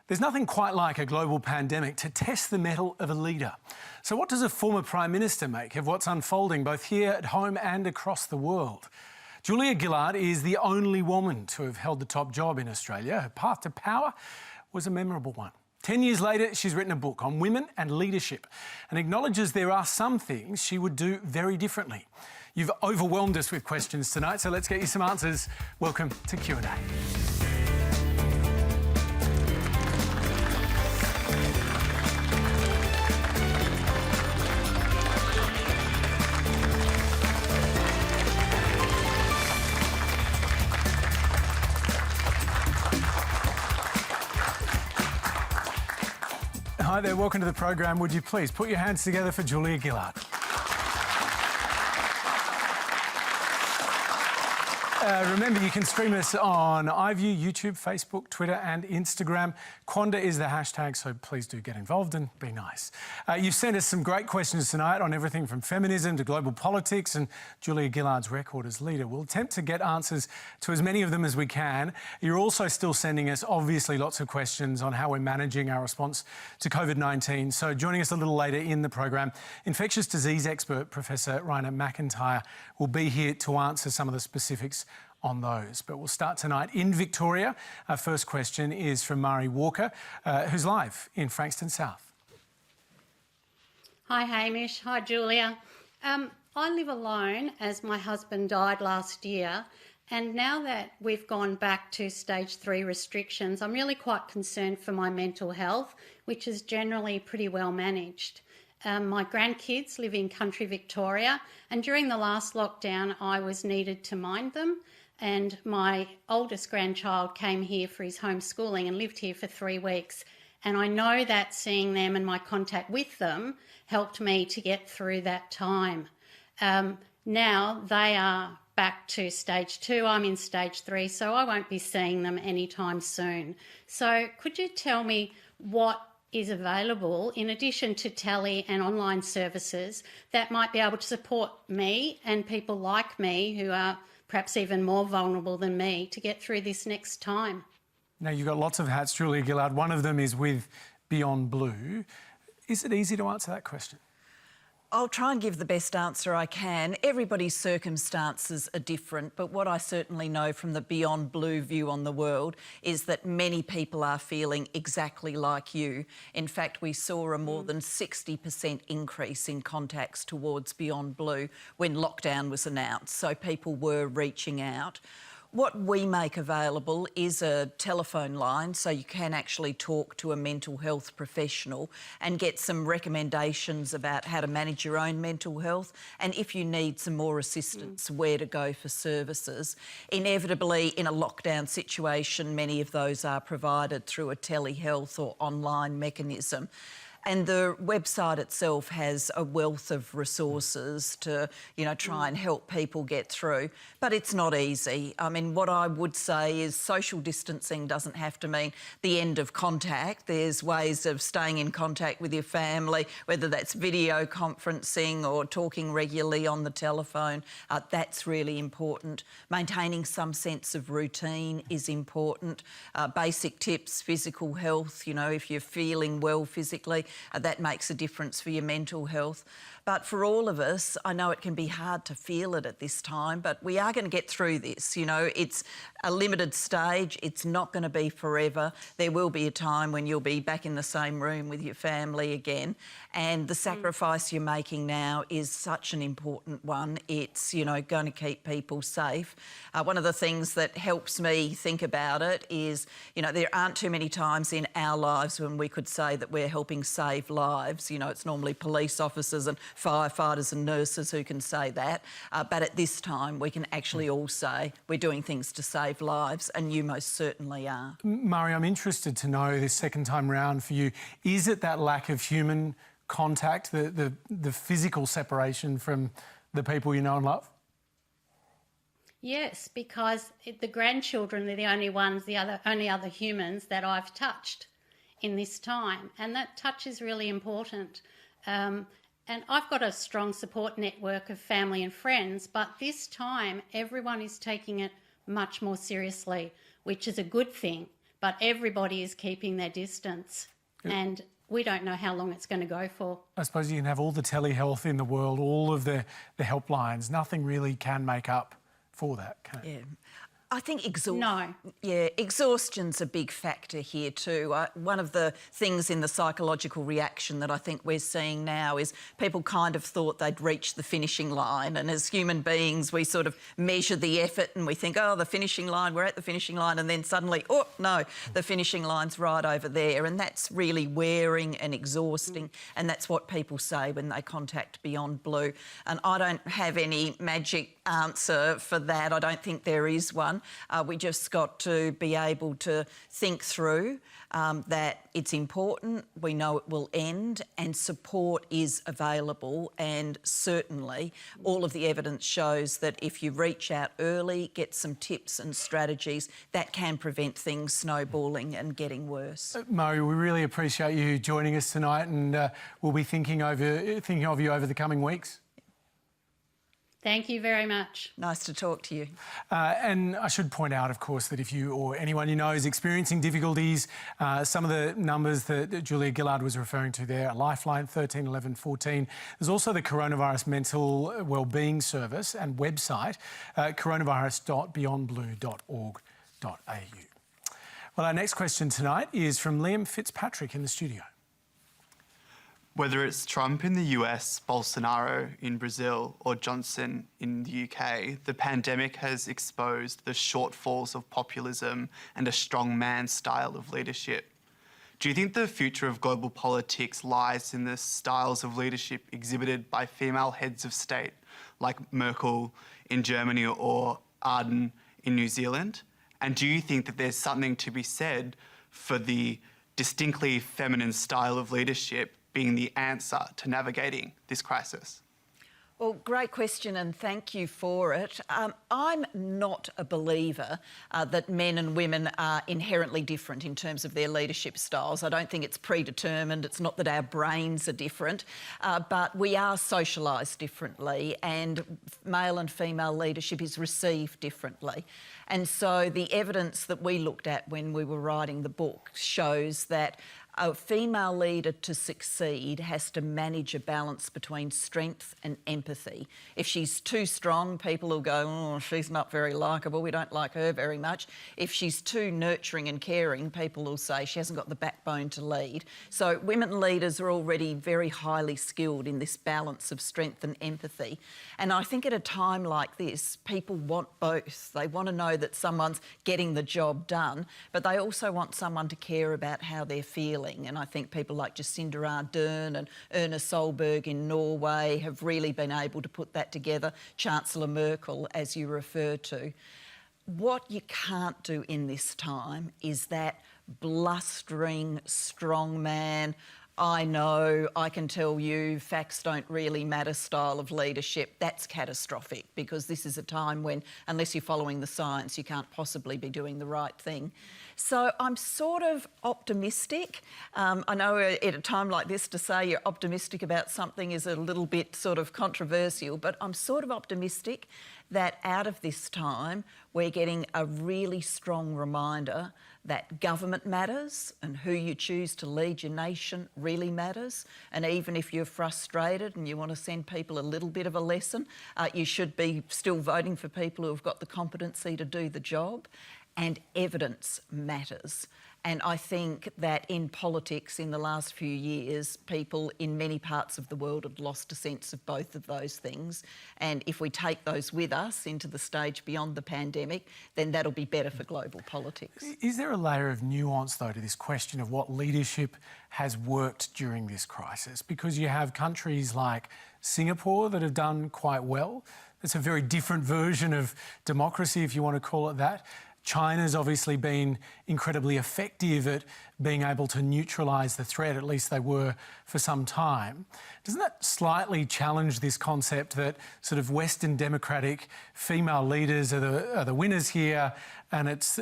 There's nothing quite like a global pandemic to test the mettle of a leader. So what does a former Prime Minister make of what's unfolding both here at home and across the world? Julia Gillard is the only woman to have held the top job in Australia. Her path to power was a memorable one. 10 years later, she's written a book on women and leadership and acknowledges there are some things she would do very differently. You've overwhelmed us with questions tonight, so let's get you some answers. Welcome to Q&A. Hi there, welcome to the program. Would you please put your hands together for Julia Gillard? Remember, you can stream us on iView, YouTube, Facebook, Twitter and Instagram. Quanda is the hashtag, so please do get involved and be nice. You've sent us some great questions tonight on everything from feminism to global politics and Julia Gillard's record as leader. We'll attempt to get answers to as many of them as we can. You're also still sending us, obviously, lots of questions on how we're managing our response to COVID-19. So joining us a little later in the program, infectious disease expert Professor Raina McIntyre will be here to answer some of the specifics on those. But we'll start tonight in Victoria. Our first question is from Mari Walker, who's live in Frankston South. Hi Hamish, hi Julia. I live alone as my husband died last year, and now that we've gone back to stage 3 restrictions, I'm really quite concerned for my mental health, which is generally pretty well managed. My grandkids live in country Victoria, and during the last lockdown I was needed to mind them, and my oldest grandchild came here for his homeschooling and lived here for 3 weeks. And I know that seeing them and my contact with them helped me to get through that time. Now they are back to stage 2, I'm in stage 3, so I won't be seeing them anytime soon. So could you tell me what is available in addition to tele and online services that might be able to support me and people like me who are perhaps even more vulnerable than me to get through this next time? Now, you've got lots of hats, Julia Gillard. One of them is with Beyond Blue. Is it easy to answer that question? I'll try and give the best answer I can. Everybody's circumstances are different, but what I certainly know from the Beyond Blue view on the world is that many people are feeling exactly like you. In fact, we saw a more than 60% increase in contacts towards Beyond Blue when lockdown was announced, so people were reaching out. What we make available is a telephone line, so you can actually talk to a mental health professional and get some recommendations about how to manage your own mental health, and if you need some more assistance, where to go for services. Inevitably, in a lockdown situation, many of those are provided through a telehealth or online mechanism. And the website itself has a wealth of resources to, try and help people get through. But it's not easy. I mean, what I would say is social distancing doesn't have to mean the end of contact. There's ways of staying in contact with your family, whether that's video conferencing or talking regularly on the telephone. That's really important. Maintaining some sense of routine is important. Basic tips, physical health, if you're feeling well physically, that makes a difference for your mental health. But for all of us, I know it can be hard to feel it at this time, but we are going to get through this. It's a limited stage. It's not going to be forever. There will be a time when you'll be back in the same room with your family again. And the sacrifice you're making now is such an important one. It's, going to keep people safe. One of the things that helps me think about it is, there aren't too many times in our lives when we could say that we're helping save lives. It's normally police officers and firefighters and nurses who can say that. But at this time, we can actually all say we're doing things to save lives, and you most certainly are. Mari, I'm interested to know this second time round for you, is it that lack of human contact, the physical separation from the people you know and love? Yes, because the grandchildren are the only ones, only other humans that I've touched in this time, and that touch is really important. And I've got a strong support network of family and friends, but this time everyone is taking it much more seriously, which is a good thing but everybody is keeping their distance. And we don't know how long it's going to go for. I suppose you can have all the telehealth in the world, all of the helplines. Nothing really can make up for that, can it? Yeah. I think No. exhaustion's a big factor here too. One of the things in the psychological reaction that I think we're seeing now is people kind of thought they'd reached the finishing line, and as human beings we sort of measure the effort and we think, oh, the finishing line, we're at the finishing line, and then suddenly, oh no, the finishing line's right over there, and that's really wearing and exhausting, and that's what people say when they contact Beyond Blue. And I don't have any magic answer for that. I don't think there is one. We just got to be able to think through that it's important, we know it will end, and support is available. And certainly all of the evidence shows that if you reach out early, get some tips and strategies, that can prevent things snowballing and getting worse. Murray, we really appreciate you joining us tonight, and we'll be thinking of you over the coming weeks. Thank you very much. Nice to talk to you. And I should point out, of course, that if you or anyone you know is experiencing difficulties, some of the numbers that Julia Gillard was referring to there, Lifeline 13 11 14. There's also the Coronavirus Mental Wellbeing Service and website, coronavirus.beyondblue.org.au. Well, our next question tonight is from Liam Fitzpatrick in the studio. Whether it's Trump in the US, Bolsonaro in Brazil, or Johnson in the UK, the pandemic has exposed the shortfalls of populism and a strongman style of leadership. Do you think the future of global politics lies in the styles of leadership exhibited by female heads of state, like Merkel in Germany or Ardern in New Zealand? And do you think that there's something to be said for the distinctly feminine style of leadership being the answer to navigating this crisis? Well, great question, and thank you for it. I'm not a believer that men and women are inherently different in terms of their leadership styles. I don't think it's predetermined. It's not that our brains are different, but we are socialised differently, and male and female leadership is received differently. And so the evidence that we looked at when we were writing the book shows that a female leader to succeed has to manage a balance between strength and empathy. If she's too strong, people will go, oh, she's not very likeable, we don't like her very much. If she's too nurturing and caring, people will say she hasn't got the backbone to lead. So women leaders are already very highly skilled in this balance of strength and empathy. And I think at a time like this, people want both. They want to know that someone's getting the job done, but they also want someone to care about how they're feeling. And I think people like Jacinda Ardern and Erna Solberg in Norway have really been able to put that together. Chancellor Merkel, as you refer to. What you can't do in this time is that blustering, strongman, I know, I can tell you, facts don't really matter style of leadership. That's catastrophic, because this is a time when, unless you're following the science, you can't possibly be doing the right thing. So I'm sort of optimistic. I know at a time like this to say you're optimistic about something is a little bit sort of controversial, but I'm sort of optimistic that out of this time we're getting a really strong reminder that government matters and who you choose to lead your nation really matters. And even if you're frustrated and you want to send people a little bit of a lesson, you should be still voting for people who have got the competency to do the job. And evidence matters. And I think that in politics in the last few years, people in many parts of the world have lost a sense of both of those things. And if we take those with us into the stage beyond the pandemic, then that'll be better for global politics. Is there a layer of nuance, though, to this question of what leadership has worked during this crisis? Because you have countries like Singapore that have done quite well. It's a very different version of democracy, if you want to call it that. China's obviously been incredibly effective at being able to neutralise the threat, at least they were for some time. Doesn't that slightly challenge this concept that sort of Western democratic female leaders are the winners here, and it's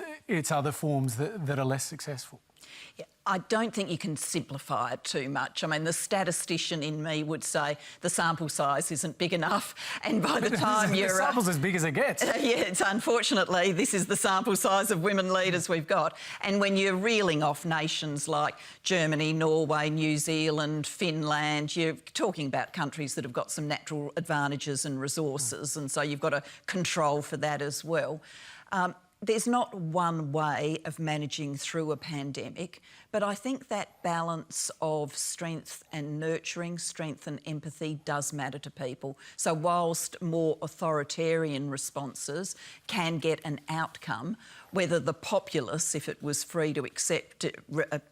other forms that are less successful? Yeah, I don't think you can simplify it too much. I mean, the statistician in me would say the sample size isn't big enough, and by the time you're... The sample's as big as it gets. Yeah, it's unfortunately, this is the sample size of women leaders we've got. And when you're reeling off nations like Germany, Norway, New Zealand, Finland, you're talking about countries that have got some natural advantages and resources, and so you've got to control for that as well. There's not one way of managing through a pandemic, but I think that balance of strength and nurturing, strength and empathy does matter to people. So whilst more authoritarian responses can get an outcome, whether the populace, if it was free to accept,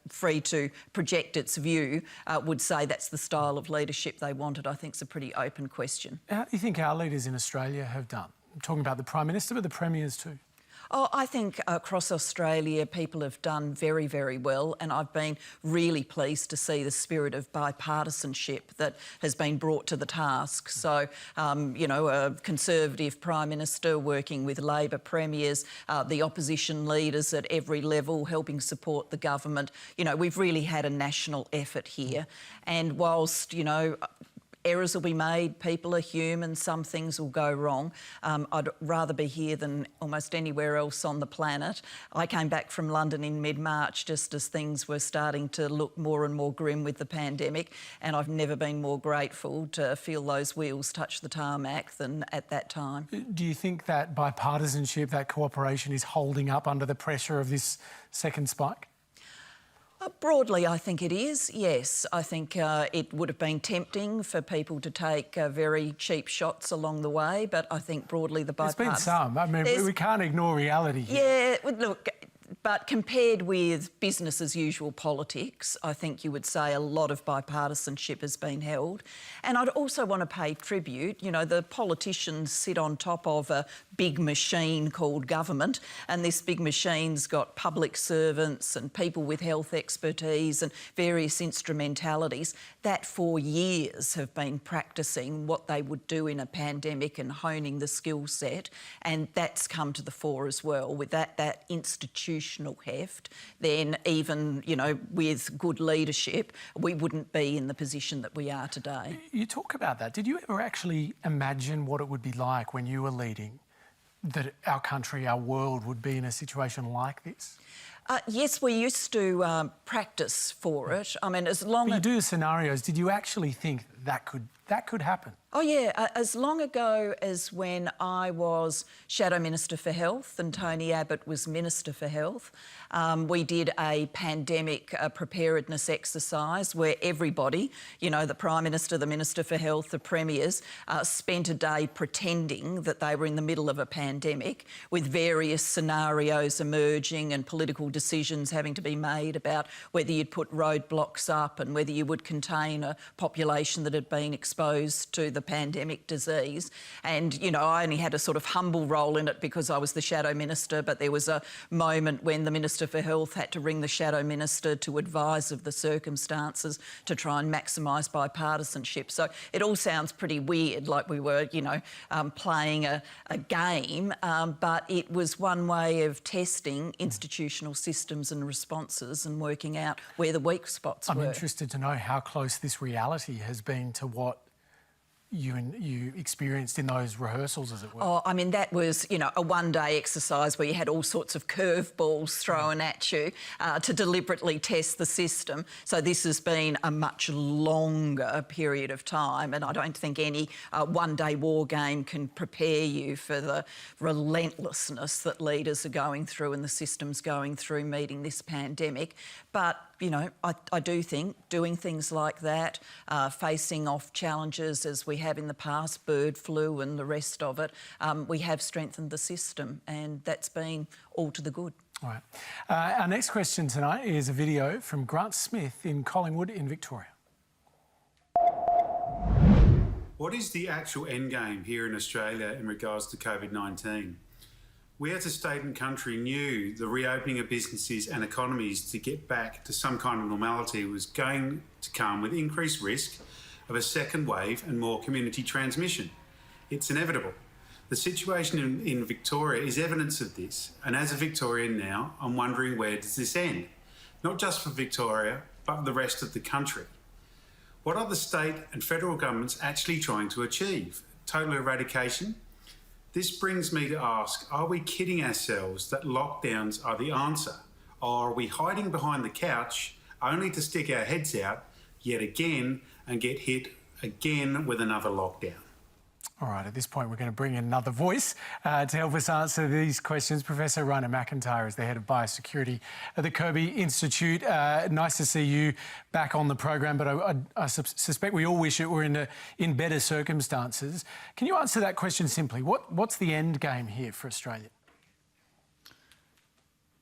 free to project its view, would say that's the style of leadership they wanted, I think is a pretty open question. How do you think our leaders in Australia have done? I'm talking about the Prime Minister, but the Premiers too. Oh, I think across Australia people have done very, very well, and I've been really pleased to see the spirit of bipartisanship that has been brought to the task. So, you know, a Conservative Prime Minister working with Labor Premiers, the opposition leaders at every level helping support the government. You know, we've really had a national effort here. And whilst, you know, errors will be made, people are human, some things will go wrong. I'd rather be here than almost anywhere else on the planet. I came back from London in mid-March just as things were starting to look more and more grim with the pandemic, and I've never been more grateful to feel those wheels touch the tarmac than at that time. Do you think that bipartisanship, that cooperation is holding up under the pressure of this second spike? Broadly, I think it is, yes. I think it would have been tempting for people to take very cheap shots along the way, but I think broadly the bipartisan... There's been some. I mean, we can't ignore reality here. Yeah, look, but compared with business as usual politics, I think you would say a lot of bipartisanship has been held. And I'd also want to pay tribute. You know, the politicians sit on top of a big machine called government, and this big machine's got public servants and people with health expertise and various instrumentalities that for years have been practising what they would do in a pandemic and honing the skill set, and that's come to the fore as well. With that institutional heft, then even, you know, with good leadership, we wouldn't be in the position that we are today. You talk about that. Did you ever actually imagine what it would be like when you were leading, that our country, our world would be in a situation like this? Yes, we used to practice for it. I mean, as long as... you do scenarios, did you actually think that could happen? Oh, yeah. As long ago as when I was Shadow Minister for Health and Tony Abbott was Minister for Health, we did a pandemic preparedness exercise where everybody, you know, the Prime Minister, the Minister for Health, the Premiers, spent a day pretending that they were in the middle of a pandemic with various scenarios emerging and political decisions having to be made about whether you'd put roadblocks up and whether you would contain a population that had been exposed to the pandemic disease. And, you know, I only had a sort of humble role in it because I was the Shadow Minister, but there was a moment when the Minister for Health had to ring the Shadow Minister to advise of the circumstances to try and maximise bipartisanship. So it all sounds pretty weird, like we were, you know, playing a game, but it was one way of testing institutional systems and responses and working out where the weak spots were. I'm interested to know how close this reality has been to what you experienced in those rehearsals, as it were. Oh, I mean, that was, you know, a one-day exercise where you had all sorts of curveballs thrown at you to deliberately test the system. So this has been a much longer period of time, and I don't think any one-day war game can prepare you for the relentlessness that leaders are going through and the system's going through meeting this pandemic. But, you know, I do think doing things like that, facing off challenges as we have in the past, bird flu and the rest of it, we have strengthened the system, and that's been all to the good. All right. Our next question tonight is a video from Grant Smith in Collingwood in Victoria. What is the actual endgame here in Australia in regards to COVID-19? We as a state and country knew the reopening of businesses and economies to get back to some kind of normality was going to come with increased risk of a second wave and more community transmission. It's inevitable. The situation in Victoria is evidence of this, and as a Victorian now, I'm wondering, where does this end? not just for Victoria, but for the rest of the country. What are the state and federal governments actually trying to achieve? Total eradication? This brings me to ask, are we kidding ourselves that lockdowns are the answer? Or are we hiding behind the couch only to stick our heads out yet again and get hit again with another lockdown? All right, at this point, we're going to bring in another voice to help us answer these questions. Professor Raina McIntyre is the head of biosecurity at the Kirby Institute. Nice to see you back on the program, but I suspect we all wish it were in better circumstances. Can you answer that question simply? What's the end game here for Australia?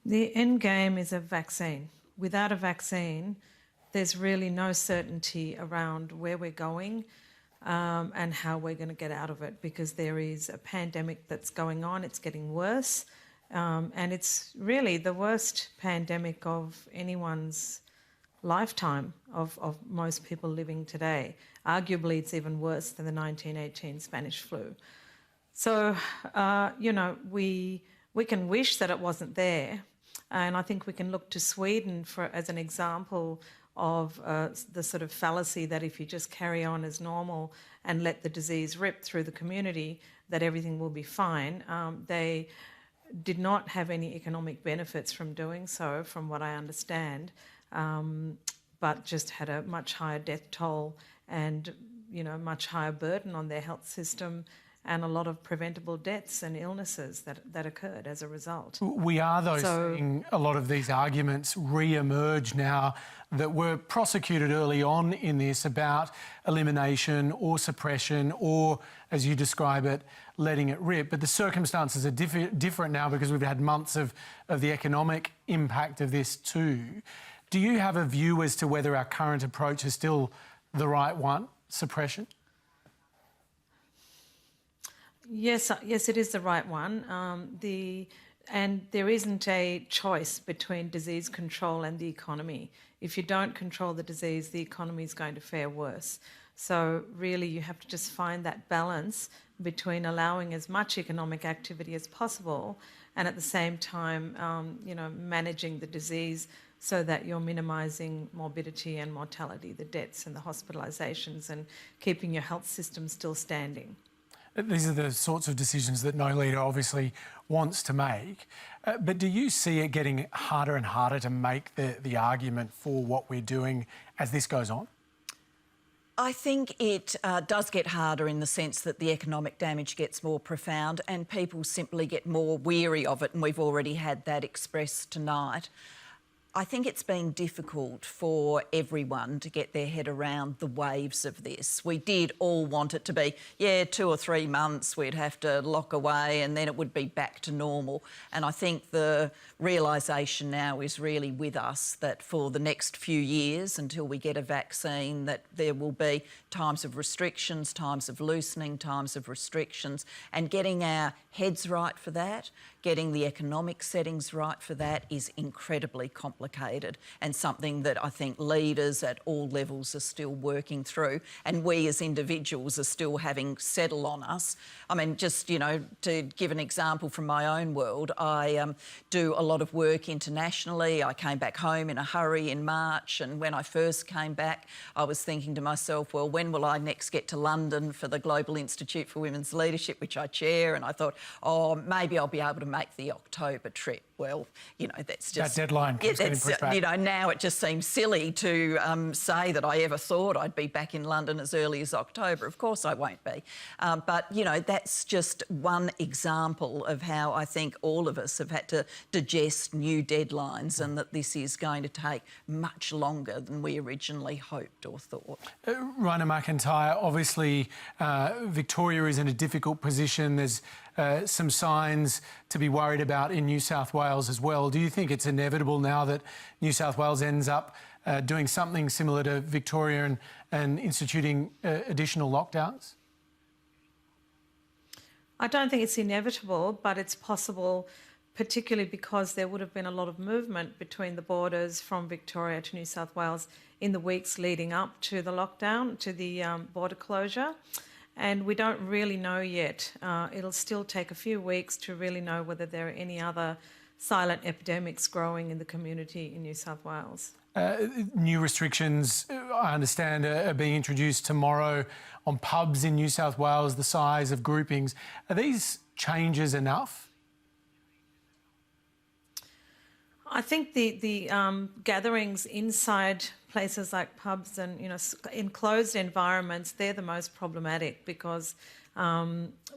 The end game is a vaccine. Without a vaccine, there's really no certainty around where we're going and how we're going to get out of it, because there is a pandemic that's going on. It's getting worse, and it's really the worst pandemic of anyone's lifetime, of most people living today. Arguably, it's even worse than the 1918 Spanish flu. So, you know, we can wish that it wasn't there, and I think we can look to Sweden as an example of the sort of fallacy that if you just carry on as normal and let the disease rip through the community, that everything will be fine. They did not have any economic benefits from doing so, from what I understand, but just had a much higher death toll and, you know, much higher burden on their health system, and a lot of preventable deaths and illnesses that occurred as a result. We are, though, seeing a lot of these arguments re-emerge now that were prosecuted early on in this about elimination or suppression or, as you describe it, letting it rip. But the circumstances are different now because we've had months of the economic impact of this too. Do you have a view as to whether our current approach is still the right one, suppression? Yes, it is the right one. And there isn't a choice between disease control and the economy. If you don't control the disease, the economy is going to fare worse. So really you have to just find that balance between allowing as much economic activity as possible and at the same time, you know, managing the disease so that you're minimising morbidity and mortality, the deaths and the hospitalisations, and keeping your health system still standing. These are the sorts of decisions that no leader obviously wants to make. But do you see it getting harder and harder to make the argument for what we're doing as this goes on? I think it does get harder in the sense that the economic damage gets more profound and people simply get more weary of it, and we've already had that expressed tonight. I think it's been difficult for everyone to get their head around the waves of this. We did all want it to be, 2 or 3 months we'd have to lock away and then it would be back to normal. And I think the realisation now is really with us that for the next few years, until we get a vaccine, that there will be times of restrictions, times of loosening, times of restrictions, and getting our heads right for that, getting the economic settings right for that is incredibly complicated and something that I think leaders at all levels are still working through, and we as individuals are still having settle on us. I mean, just, you know, to give an example from my own world, I do a lot of work internationally. I came back home in a hurry in March, and when I first came back, I was thinking to myself, well, when will I next get to London for the Global Institute for Women's Leadership, which I chair? And I thought, oh, maybe I'll be able to make the October trip. Well, you know, that's just... That deadline keeps getting pushed back. You know, now it just seems silly to say that I ever thought I'd be back in London as early as October. Of course I won't be. But, you know, that's just one example of how I think all of us have had to digest new deadlines, and that this is going to take much longer than we originally hoped or thought. Raina McIntyre, obviously Victoria is in a difficult position. There's some signs to be worried about in New South Wales as well. Do you think it's inevitable now that New South Wales ends up doing something similar to Victoria and instituting additional lockdowns? I don't think it's inevitable, but it's possible, particularly because there would have been a lot of movement between the borders from Victoria to New South Wales in the weeks leading up to the lockdown, to the border closure. And we don't really know yet. It'll still take a few weeks to really know whether there are any other silent epidemics growing in the community in New South Wales. New restrictions, I understand, are being introduced tomorrow on pubs in New South Wales, the size of groupings. Are these changes enough? I think the gatherings inside places like pubs and enclosed environments, they're the most problematic because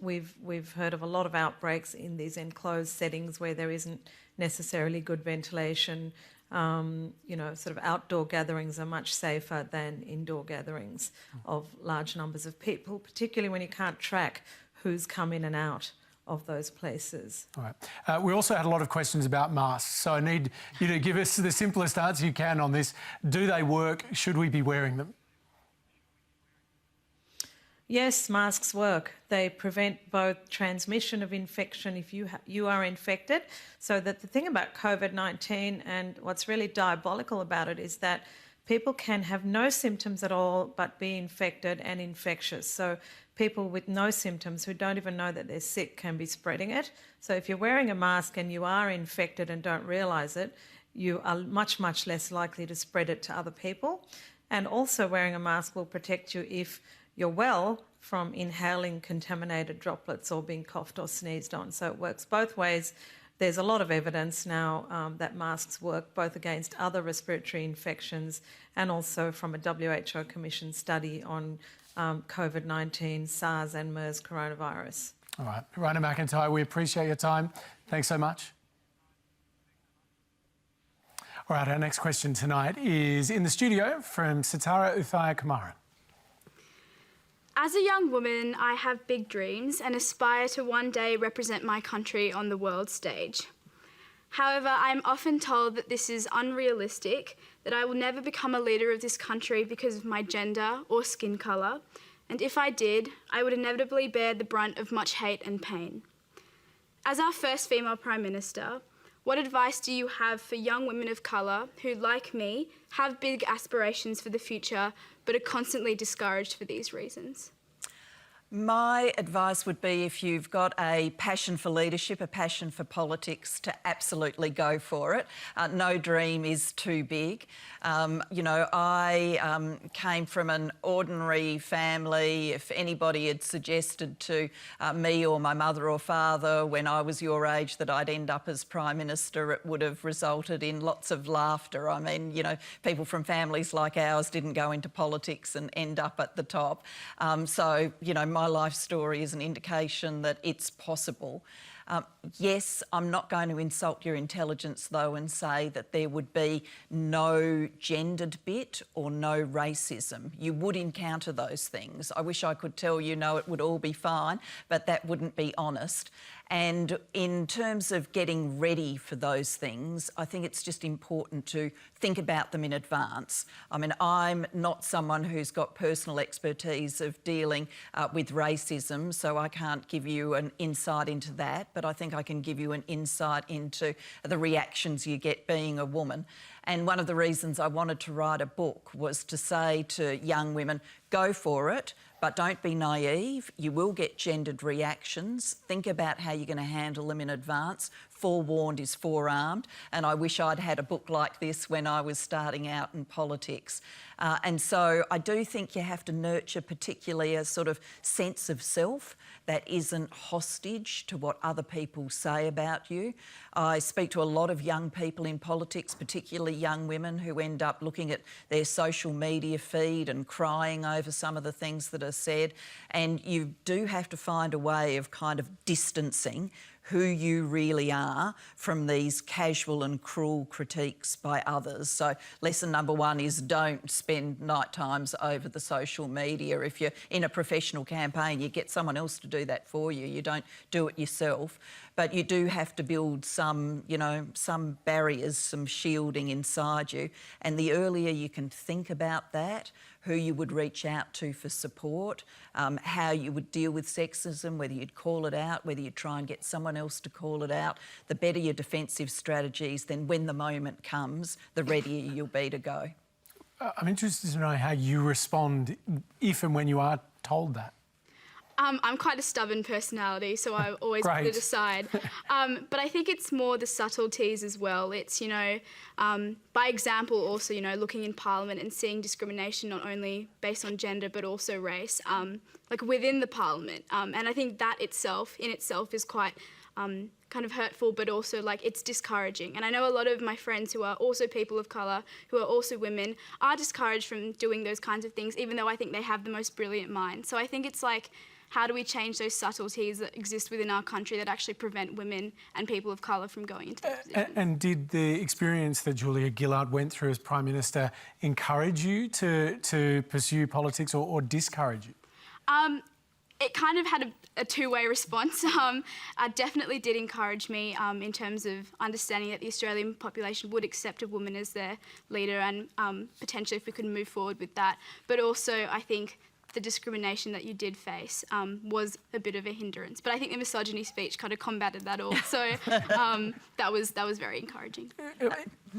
we've heard of a lot of outbreaks in these enclosed settings where there isn't necessarily good ventilation. Sort of outdoor gatherings are much safer than indoor gatherings of large numbers of people, particularly when you can't track who's come in and out of those places. All right. We also had a lot of questions about masks, so I need you to give us the simplest answer you can on this. Do they work? Should we be wearing them? Yes, masks work. They prevent both transmission of infection if you are infected. So that the thing about COVID-19 and what's really diabolical about it is that people can have no symptoms at all but be infected and infectious. So people with no symptoms who don't even know that they're sick can be spreading it. So if you're wearing a mask and you are infected and don't realise it, you are much, much less likely to spread it to other people. And also wearing a mask will protect you if you're well from inhaling contaminated droplets or being coughed or sneezed on. So it works both ways. There's a lot of evidence now that masks work both against other respiratory infections and also from a WHO Commission study on COVID-19, SARS and MERS coronavirus. All right. Rhona McIntyre, we appreciate your time. Thanks so much. All right, our next question tonight is in the studio from Sitara Uthaya Kumaran. As a young woman, I have big dreams and aspire to one day represent my country on the world stage. However, I am often told that this is unrealistic, that I will never become a leader of this country because of my gender or skin colour, and if I did, I would inevitably bear the brunt of much hate and pain. As our first female Prime Minister, what advice do you have for young women of colour who, like me, have big aspirations for the future but are constantly discouraged for these reasons? My advice would be if you've got a passion for leadership, a passion for politics, to absolutely go for it. No dream is too big. I came from an ordinary family. If anybody had suggested to me or my mother or father when I was your age that I'd end up as Prime Minister, it would have resulted in lots of laughter. I mean, people from families like ours didn't go into politics and end up at the top. My life story is an indication that it's possible. Yes, I'm not going to insult your intelligence, though, and say that there would be no gendered bit or no racism. You would encounter those things. I wish I could tell you, no, it would all be fine, but that wouldn't be honest. And in terms of getting ready for those things, I think it's just important to think about them in advance. I mean, I'm not someone who's got personal expertise of dealing with racism, so I can't give you an insight into that, but I think I can give you an insight into the reactions you get being a woman. And one of the reasons I wanted to write a book was to say to young women, go for it, but don't be naive. You will get gendered reactions. Think about how you're going to handle them in advance. Forewarned is forearmed. And I wish I'd had a book like this when I was starting out in politics. And so I do think you have to nurture particularly a sort of sense of self that isn't hostage to what other people say about you. I speak to a lot of young people in politics, particularly young women who end up looking at their social media feed and crying over some of the things that are said. And you do have to find a way of kind of distancing who you really are from these casual and cruel critiques by others. So lesson number one is don't spend night times over the social media. If you're in a professional campaign, you get someone else to do that for you. You don't do it yourself. But you do have to build some barriers, some shielding inside you. And the earlier you can think about that, who you would reach out to for support, how you would deal with sexism, whether you'd call it out, whether you'd try and get someone else to call it out, the better your defensive strategies, then when the moment comes, the readier you'll be to go. I'm interested to know how you respond if and when you are told that. I'm quite a stubborn personality, so I always put it aside. But I think it's more the subtleties as well. It's, you know, by example also, you know, looking in Parliament and seeing discrimination not only based on gender but also race, like within the Parliament. And I think that in itself is quite kind of hurtful, but also like it's discouraging. And I know a lot of my friends who are also people of colour, who are also women, are discouraged from doing those kinds of things, even though I think they have the most brilliant mind. So I think it's like, how do we change those subtleties that exist within our country that actually prevent women and people of colour from going into those positions? And did the experience that Julia Gillard went through as Prime Minister encourage you to pursue politics or discourage you? It kind of had a two-way response. It definitely did encourage me in terms of understanding that the Australian population would accept a woman as their leader, and potentially if we could move forward with that. But also, I think the discrimination that you did face was a bit of a hindrance. But I think the misogyny speech kind of combated that all. So that was very encouraging.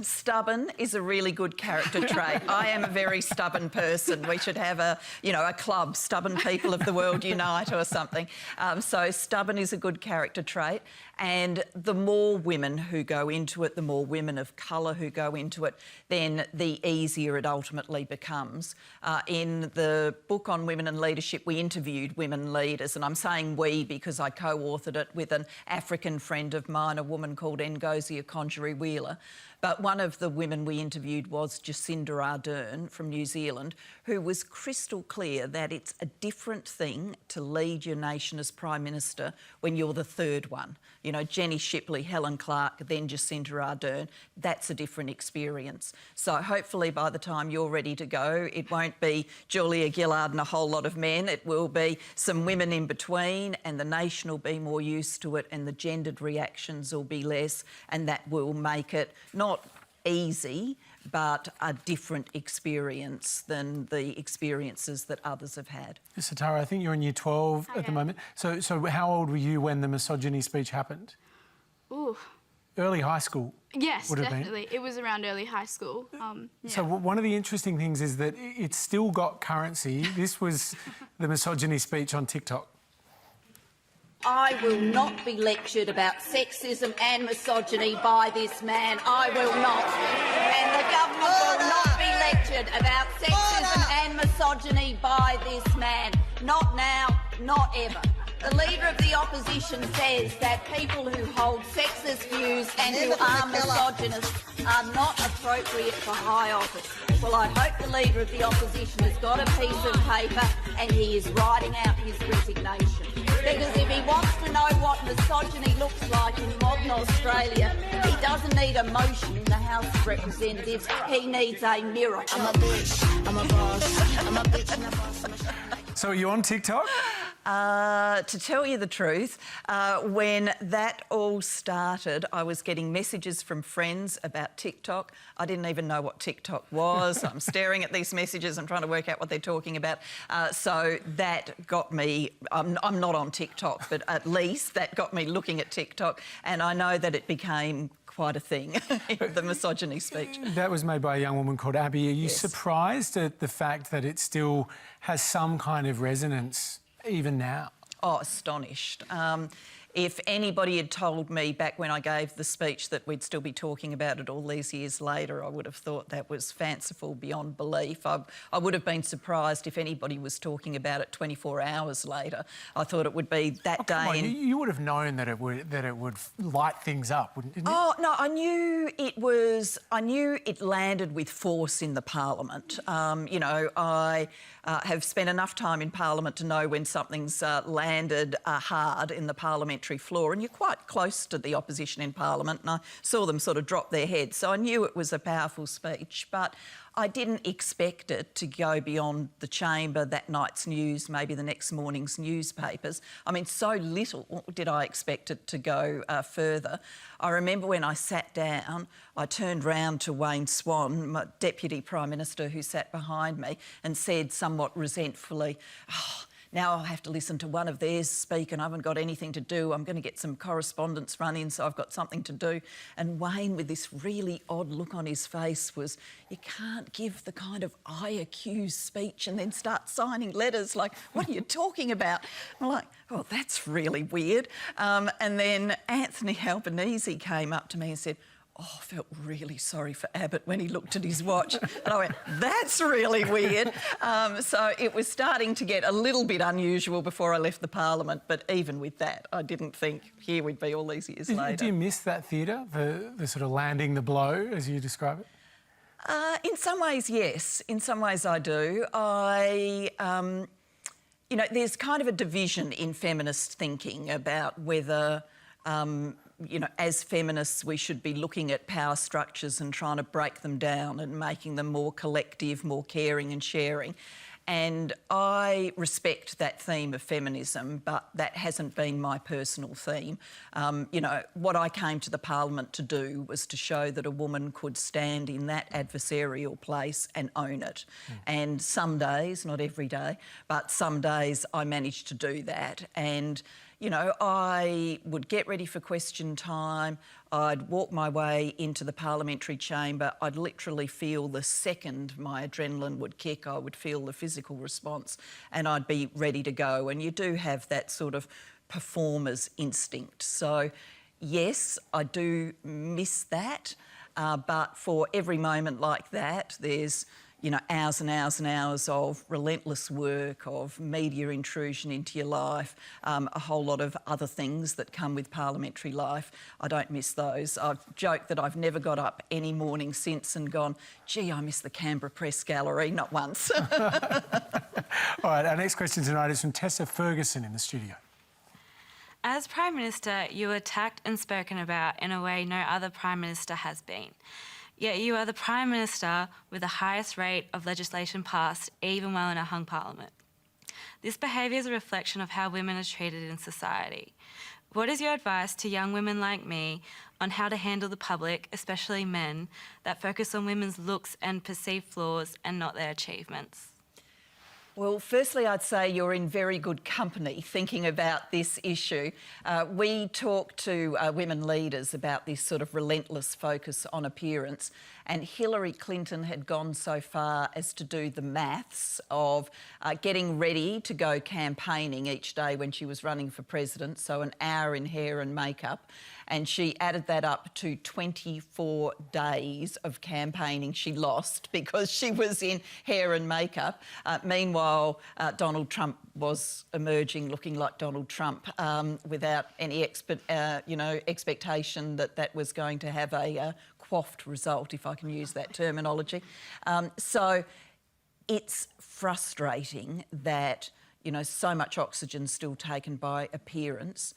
Stubborn is a really good character trait. I am a very stubborn person. We should have a club, Stubborn People of the World Unite or something. So stubborn is a good character trait. And the more women who go into it, the more women of colour who go into it, then the easier it ultimately becomes. In the book on women and leadership, we interviewed women leaders, and I'm saying we because I co-authored it with an African friend of mine, a woman called Ngozi Okonjo-Iweala. But one of the women we interviewed was Jacinda Ardern from New Zealand, who was crystal clear that it's a different thing to lead your nation as Prime Minister when you're the third one. You know, Jenny Shipley, Helen Clark, then Jacinda Ardern, that's a different experience. So hopefully by the time you're ready to go, it won't be Julia Gillard and a whole lot of men. It will be some women in between, and the nation will be more used to it, and the gendered reactions will be less, and that will make it not easy, but a different experience than the experiences that others have had. Satara, I think you're in year 12 at the moment. So how old were you when the misogyny speech happened? Ooh. Early high school? Yes, would have definitely. been. It was around early high school. Yeah. So one of the interesting things is that it's still got currency. This was the misogyny speech on TikTok. I will not be lectured about sexism and misogyny by this man. I will not. And the government will not be lectured about sexism and misogyny by this man. Not now, not ever. The Leader of the Opposition says that people who hold sexist views and who are misogynists are not appropriate for high office. Well, I hope the Leader of the Opposition has got a piece of paper and he is writing out his resignation. Because if he wants to know what misogyny looks like in modern Australia, he doesn't need a motion in the House of Representatives, he needs a mirror. I'm a bitch, I'm a boss, I'm a bitch and a boss. So are you on TikTok? To tell you the truth, when that all started, I was getting messages from friends about TikTok. I didn't even know what TikTok was. I'm staring at these messages and trying to work out what they're talking about. So that got me, I'm not on TikTok, but at least that got me looking at TikTok, and I know that it became quite a thing, the misogyny speech. That was made by a young woman called Abby. Are you Yes. surprised at the fact that it still has some kind of resonance even now? Oh, astonished. If anybody had told me back when I gave the speech that we'd still be talking about it all these years later, I would have thought that was fanciful beyond belief. I would have been surprised if anybody was talking about it 24 hours later. I thought it would be that day. Come on, you would have known that it would light things up, wouldn't you? Oh no, I knew it landed with force in the Parliament. You know, I have spent enough time in Parliament to know when something's landed hard in the parliamentary floor, and you're quite close to the opposition in Parliament, and I saw them sort of drop their heads. So I knew it was a powerful speech, but I didn't expect it to go beyond the chamber, that night's news, maybe the next morning's newspapers. I mean, so little did I expect it to go further. I remember when I sat down, I turned round to Wayne Swan, my Deputy Prime Minister who sat behind me, and said somewhat resentfully, "Oh, now I'll have to listen to one of theirs speak and I haven't got anything to do. I'm going to get some correspondence run in so I've got something to do. And Wayne, with this really odd look on his face, was, you can't give the kind of I accuse speech and then start signing letters. Like, what are you talking about? I'm like, oh, that's really weird. And then Anthony Albanese came up to me and said, oh, I felt really sorry for Abbott when he looked at his watch. And I went, that's really weird. So it was starting to get a little bit unusual before I left the Parliament, but even with that, I didn't think here we'd be all these years later. Do you miss that theatre, the sort of landing the blow, as you describe it? In some ways, yes. In some ways, I do. You know, there's kind of a division in feminist thinking about whether you know, as feminists, we should be looking at power structures and trying to break them down and making them more collective, more caring and sharing. And I respect that theme of feminism, but that hasn't been my personal theme. You know, what I came to the Parliament to do was to show that a woman could stand in that adversarial place and own it. And some days, not every day, but some days I managed to do that. And you know, I would get ready for question time, I'd walk my way into the parliamentary chamber, I'd literally feel the second my adrenaline would kick, I would feel the physical response and I'd be ready to go. And you do have that sort of performer's instinct. So, yes, I do miss that, but for every moment like that, there's, you know, hours and hours and hours of relentless work, of media intrusion into your life, a whole lot of other things that come with parliamentary life. I don't miss those. I've joked that I've never got up any morning since and gone, gee, I miss the Canberra Press Gallery, not once. All right, our next question tonight is from Tessa Ferguson in the studio. As Prime Minister, you were attacked and spoken about in a way no other Prime Minister has been. Yet you are the Prime Minister with the highest rate of legislation passed, even while in a hung parliament. This behaviour is a reflection of how women are treated in society. What is your advice to young women like me on how to handle the public, especially men, that focus on women's looks and perceived flaws and not their achievements? Well, firstly, I'd say you're in very good company thinking about this issue. We talk to women leaders about this sort of relentless focus on appearance, and Hillary Clinton had gone so far as to do the maths of getting ready to go campaigning each day when she was running for president, so an hour in hair and makeup, and she added that up to 24 days of campaigning she lost because she was in hair and makeup. Meanwhile, Donald Trump was emerging looking like Donald Trump without any expectation that that was going to have a quaffed result, if I can use that terminology. So it's frustrating that, you know, so much oxygen's still taken by appearance.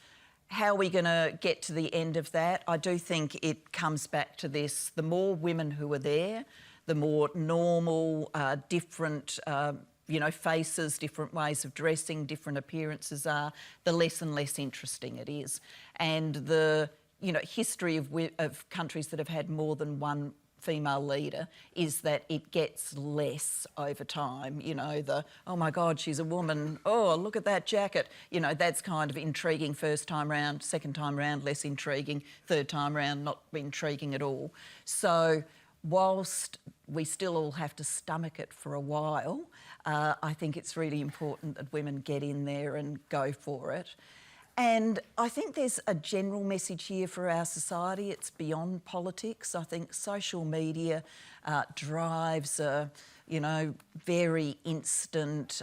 How are we going to get to the end of that? I do think it comes back to this. The more women who are there, the more normal, different, you know, faces, different ways of dressing, different appearances are, the less and less interesting it is. And the, you know, history of countries that have had more than one female leader is that it gets less over time. You know, the, oh my God, she's a woman, oh, look at that jacket. You know, that's kind of intriguing first time round, second time round, less intriguing, third time round, not intriguing at all. So whilst we still all have to stomach it for a while, I think it's really important that women get in there and go for it. And I think there's a general message here for our society. It's beyond politics. I think social media drives a, you know, very instant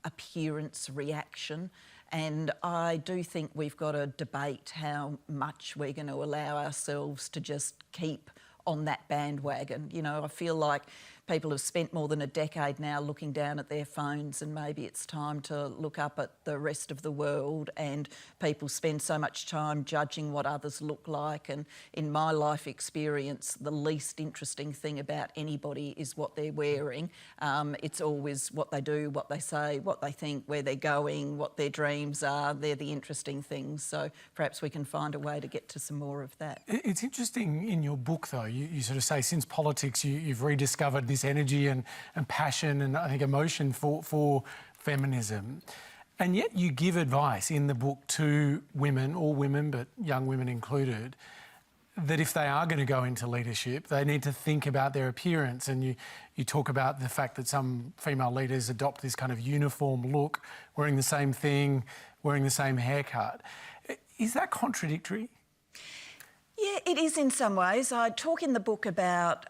appearance reaction. And I do think we've got to debate how much we're going to allow ourselves to just keep on that bandwagon. You know, I feel like people have spent more than a decade now looking down at their phones, and maybe it's time to look up at the rest of the world. And people spend so much time judging what others look like, and in my life experience, the least interesting thing about anybody is what they're wearing. It's always what they do, what they say, what they think, where they're going, what their dreams are. They're the interesting things. So perhaps we can find a way to get to some more of that. It's interesting in your book, though, you sort of say since politics you've rediscovered this energy and passion and I think emotion for feminism. And yet you give advice in the book to women, all women, but young women included, that if they are going to go into leadership, they need to think about their appearance. And you talk about the fact that some female leaders adopt this kind of uniform look, wearing the same thing, wearing the same haircut. Is that contradictory? Yeah, it is in some ways. I talk in the book about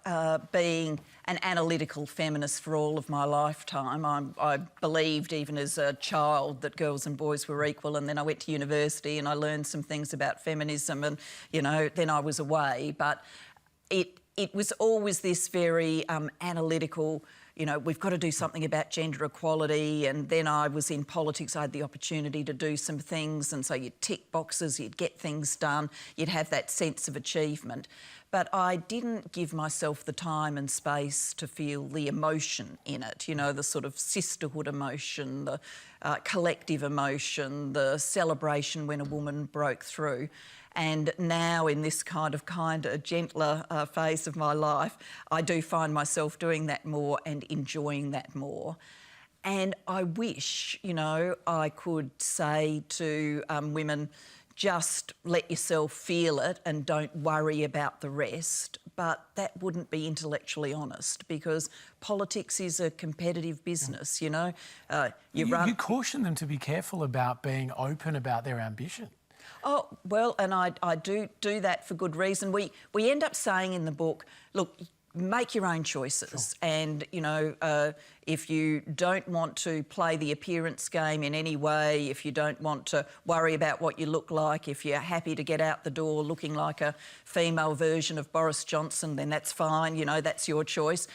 being an analytical feminist for all of my lifetime. I believed even as a child that girls and boys were equal, and then I went to university and I learned some things about feminism, and, you know, then I was away. But it was always this very analytical, you know, we've got to do something about gender equality. And then I was in politics, I had the opportunity to do some things, and so you'd tick boxes, you'd get things done, you'd have that sense of achievement. But I didn't give myself the time and space to feel the emotion in it, you know, the sort of sisterhood emotion, the collective emotion, the celebration when a woman broke through. And now in this kind of gentler phase of my life, I do find myself doing that more and enjoying that more. And I wish, you know, I could say to women, just let yourself feel it and don't worry about the rest. But that wouldn't be intellectually honest, because politics is a competitive business, you know. You caution them to be careful about being open about their ambition. Oh, well, and I do that for good reason. We end up saying in the book, look, make your own choices. Sure. And, you know, if you don't want to play the appearance game in any way, if you don't want to worry about what you look like, if you're happy to get out the door looking like a female version of Boris Johnson, then that's fine, you know, that's your choice.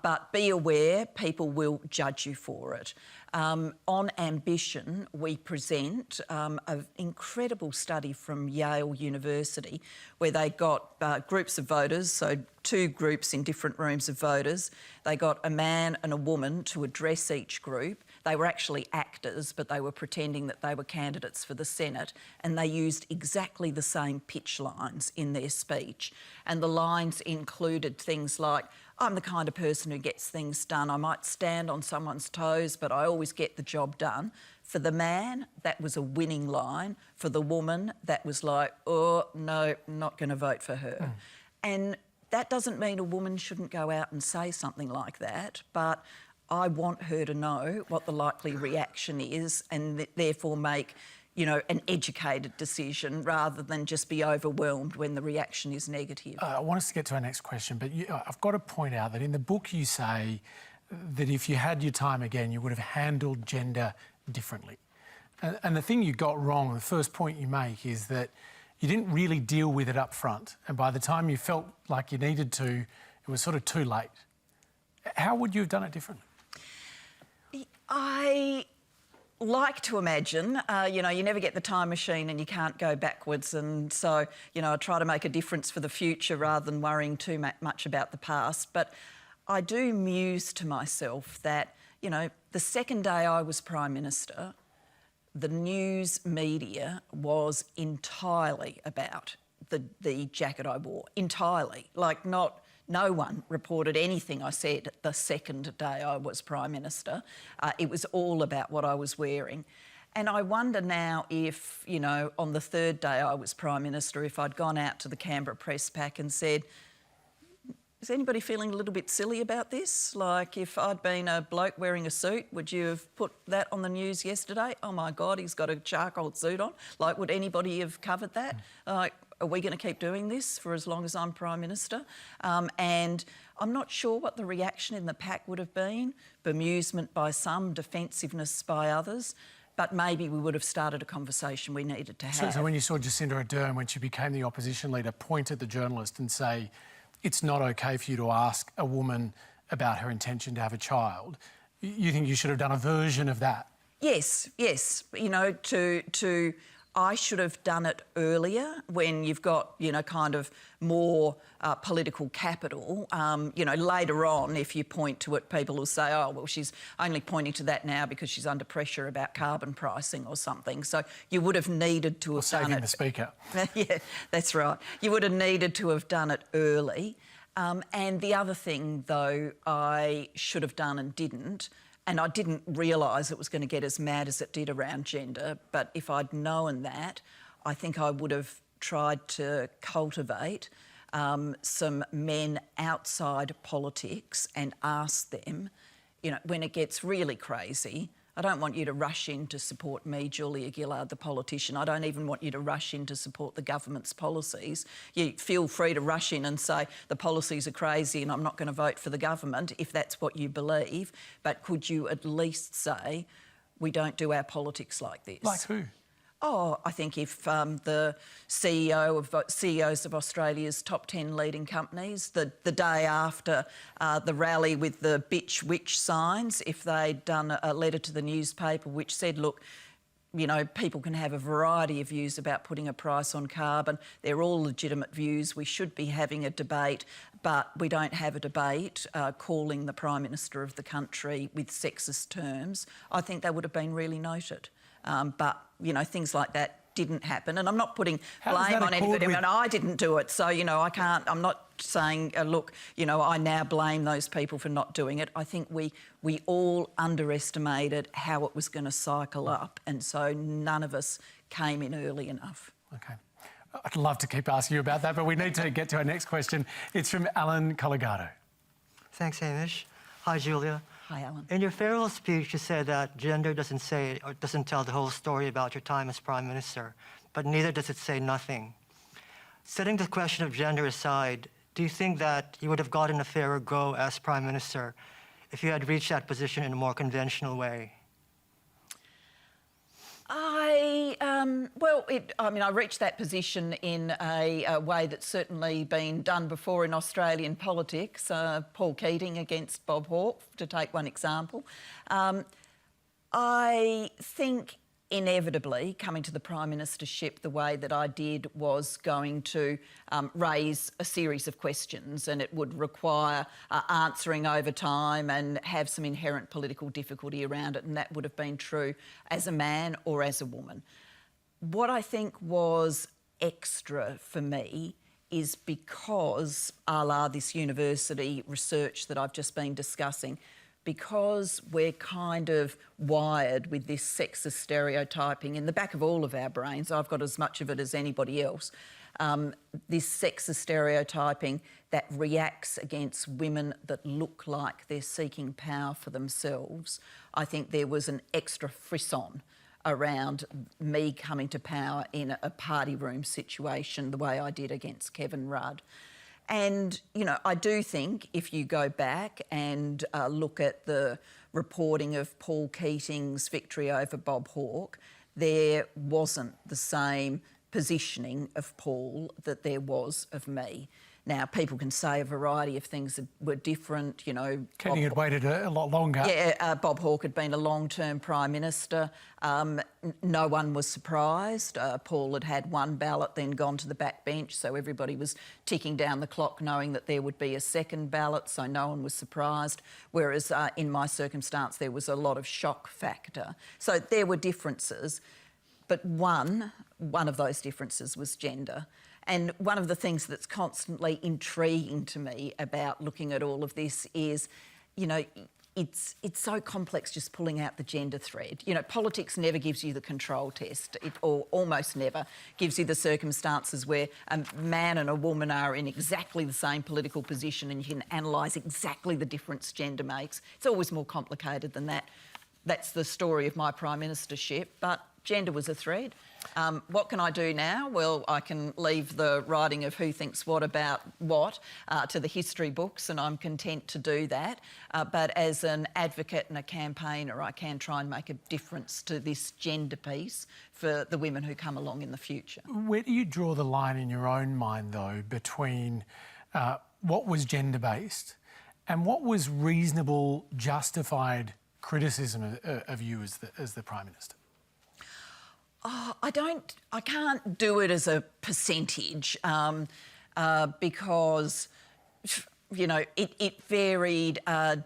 But be aware, people will judge you for it. On ambition, we present an incredible study from Yale University where they got groups of voters, so 2 groups in different rooms of voters. They got a man and a woman to address each group. They were actually actors, but they were pretending that they were candidates for the Senate, and they used exactly the same pitch lines in their speech. And the lines included things like, I'm the kind of person who gets things done. I might stand on someone's toes, but I always get the job done. For the man, that was a winning line. For the woman, that was like, oh, no, I'm not going to vote for her. Mm. And that doesn't mean a woman shouldn't go out and say something like that, but I want her to know what the likely reaction is and therefore make, you know, an educated decision rather than just be overwhelmed when the reaction is negative. I want us to get to our next question, but I've got to point out that in the book you say that if you had your time again, you would have handled gender differently. And the thing you got wrong, the first point you make, is that you didn't really deal with it up front. And by the time you felt like you needed to, it was sort of too late. How would you have done it differently? I like to imagine, you know, you never get the time machine and you can't go backwards, and so, you know, I try to make a difference for the future rather than worrying too much about the past. But I do muse to myself that, you know, the second day I was Prime Minister, the news media was entirely about the jacket I wore, entirely. Like, no one reported anything I said the second day I was Prime Minister. It was all about what I was wearing. And I wonder now if, you know, on the third day I was Prime Minister, if I'd gone out to the Canberra Press Pack and said, is anybody feeling a little bit silly about this? Like, if I'd been a bloke wearing a suit, would you have put that on the news yesterday? Oh my God, he's got a charcoal suit on. Like, would anybody have covered that? Like, are we going to keep doing this for as long as I'm Prime Minister? And I'm not sure what the reaction in the pack would have been. Bemusement by some, defensiveness by others. But maybe we would have started a conversation we needed to have. So when you saw Jacinda Ardern, when she became the opposition leader, point at the journalist and say, it's not okay for you to ask a woman about her intention to have a child, you think you should have done a version of that? Yes. You know, I should have done it earlier when you've got, you know, kind of more political capital. You know, later on, if you point to it, people will say, oh, well, she's only pointing to that now because she's under pressure about carbon pricing or something. So you would have needed to have done it. The Speaker. Yeah, that's right. You would have needed to have done it early. And the other thing, though, I should have done and didn't, and I didn't realise it was going to get as mad as it did around gender, but if I'd known that, I think I would have tried to cultivate some men outside politics and ask them, you know, when it gets really crazy, I don't want you to rush in to support me, Julia Gillard, the politician. I don't even want you to rush in to support the government's policies. You feel free to rush in and say the policies are crazy and I'm not going to vote for the government if that's what you believe. But could you at least say we don't do our politics like this? Like who? Oh, I think if the CEOs of Australia's top 10 leading companies, the day after the rally with the bitch witch signs, if they'd done a letter to the newspaper which said, look, you know, people can have a variety of views about putting a price on carbon. They're all legitimate views. We should be having a debate, but we don't have a debate calling the Prime Minister of the country with sexist terms. I think that would have been really noted. But, you know, things like that didn't happen. And I'm not putting blame on anybody. And I didn't do it. So, you know, I'm not saying, look, you know, I now blame those people for not doing it. I think we all underestimated how it was going to cycle up. And so none of us came in early enough. OK. I'd love to keep asking you about that, but we need to get to our next question. It's from Alan Collegato. Thanks, Hamish. Hi, Julia. Hi, Alan. In your farewell speech, you said that gender doesn't say or doesn't tell the whole story about your time as Prime Minister, but neither does it say nothing. Setting the question of gender aside, do you think that you would have gotten a fairer go as Prime Minister if you had reached that position in a more conventional way? I reached that position in a way that's certainly been done before in Australian politics. Paul Keating against Bob Hawke, to take one example. I think inevitably coming to the Prime Ministership the way that I did was going to raise a series of questions, and it would require answering over time and have some inherent political difficulty around it, and that would have been true as a man or as a woman. What I think was extra for me is because, a la this university research that I've just been discussing, because we're kind of wired with this sexist stereotyping in the back of all of our brains, I've got as much of it as anybody else, this sexist stereotyping that reacts against women that look like they're seeking power for themselves, I think there was an extra frisson around me coming to power in a party room situation the way I did against Kevin Rudd. And, you know, I do think if you go back and look at the reporting of Paul Keating's victory over Bob Hawke, there wasn't the same positioning of Paul that there was of me. Now, people can say a variety of things that were different, you know. Keating had waited a lot longer. Yeah, Bob Hawke had been a long-term Prime Minister. No one was surprised. Paul had had one ballot, then gone to the back bench, so everybody was ticking down the clock knowing that there would be a second ballot, so no one was surprised, whereas in my circumstance there was a lot of shock factor. So there were differences, but one of those differences was gender. And one of the things that's constantly intriguing to me about looking at all of this is, you know, it's so complex just pulling out the gender thread. You know, politics never gives you the control test, or almost never gives you the circumstances where a man and a woman are in exactly the same political position and you can analyse exactly the difference gender makes. It's always more complicated than that. That's the story of my Prime Ministership, but gender was a thread. What can I do now? Well, I can leave the writing of who thinks what about what to the history books, and I'm content to do that. But as an advocate and a campaigner, I can try and make a difference to this gender piece for the women who come along in the future. Where do you draw the line in your own mind, though, between what was gender-based and what was reasonable, justified criticism of you as the Prime Minister? I can't do it as a percentage because, you know, it varied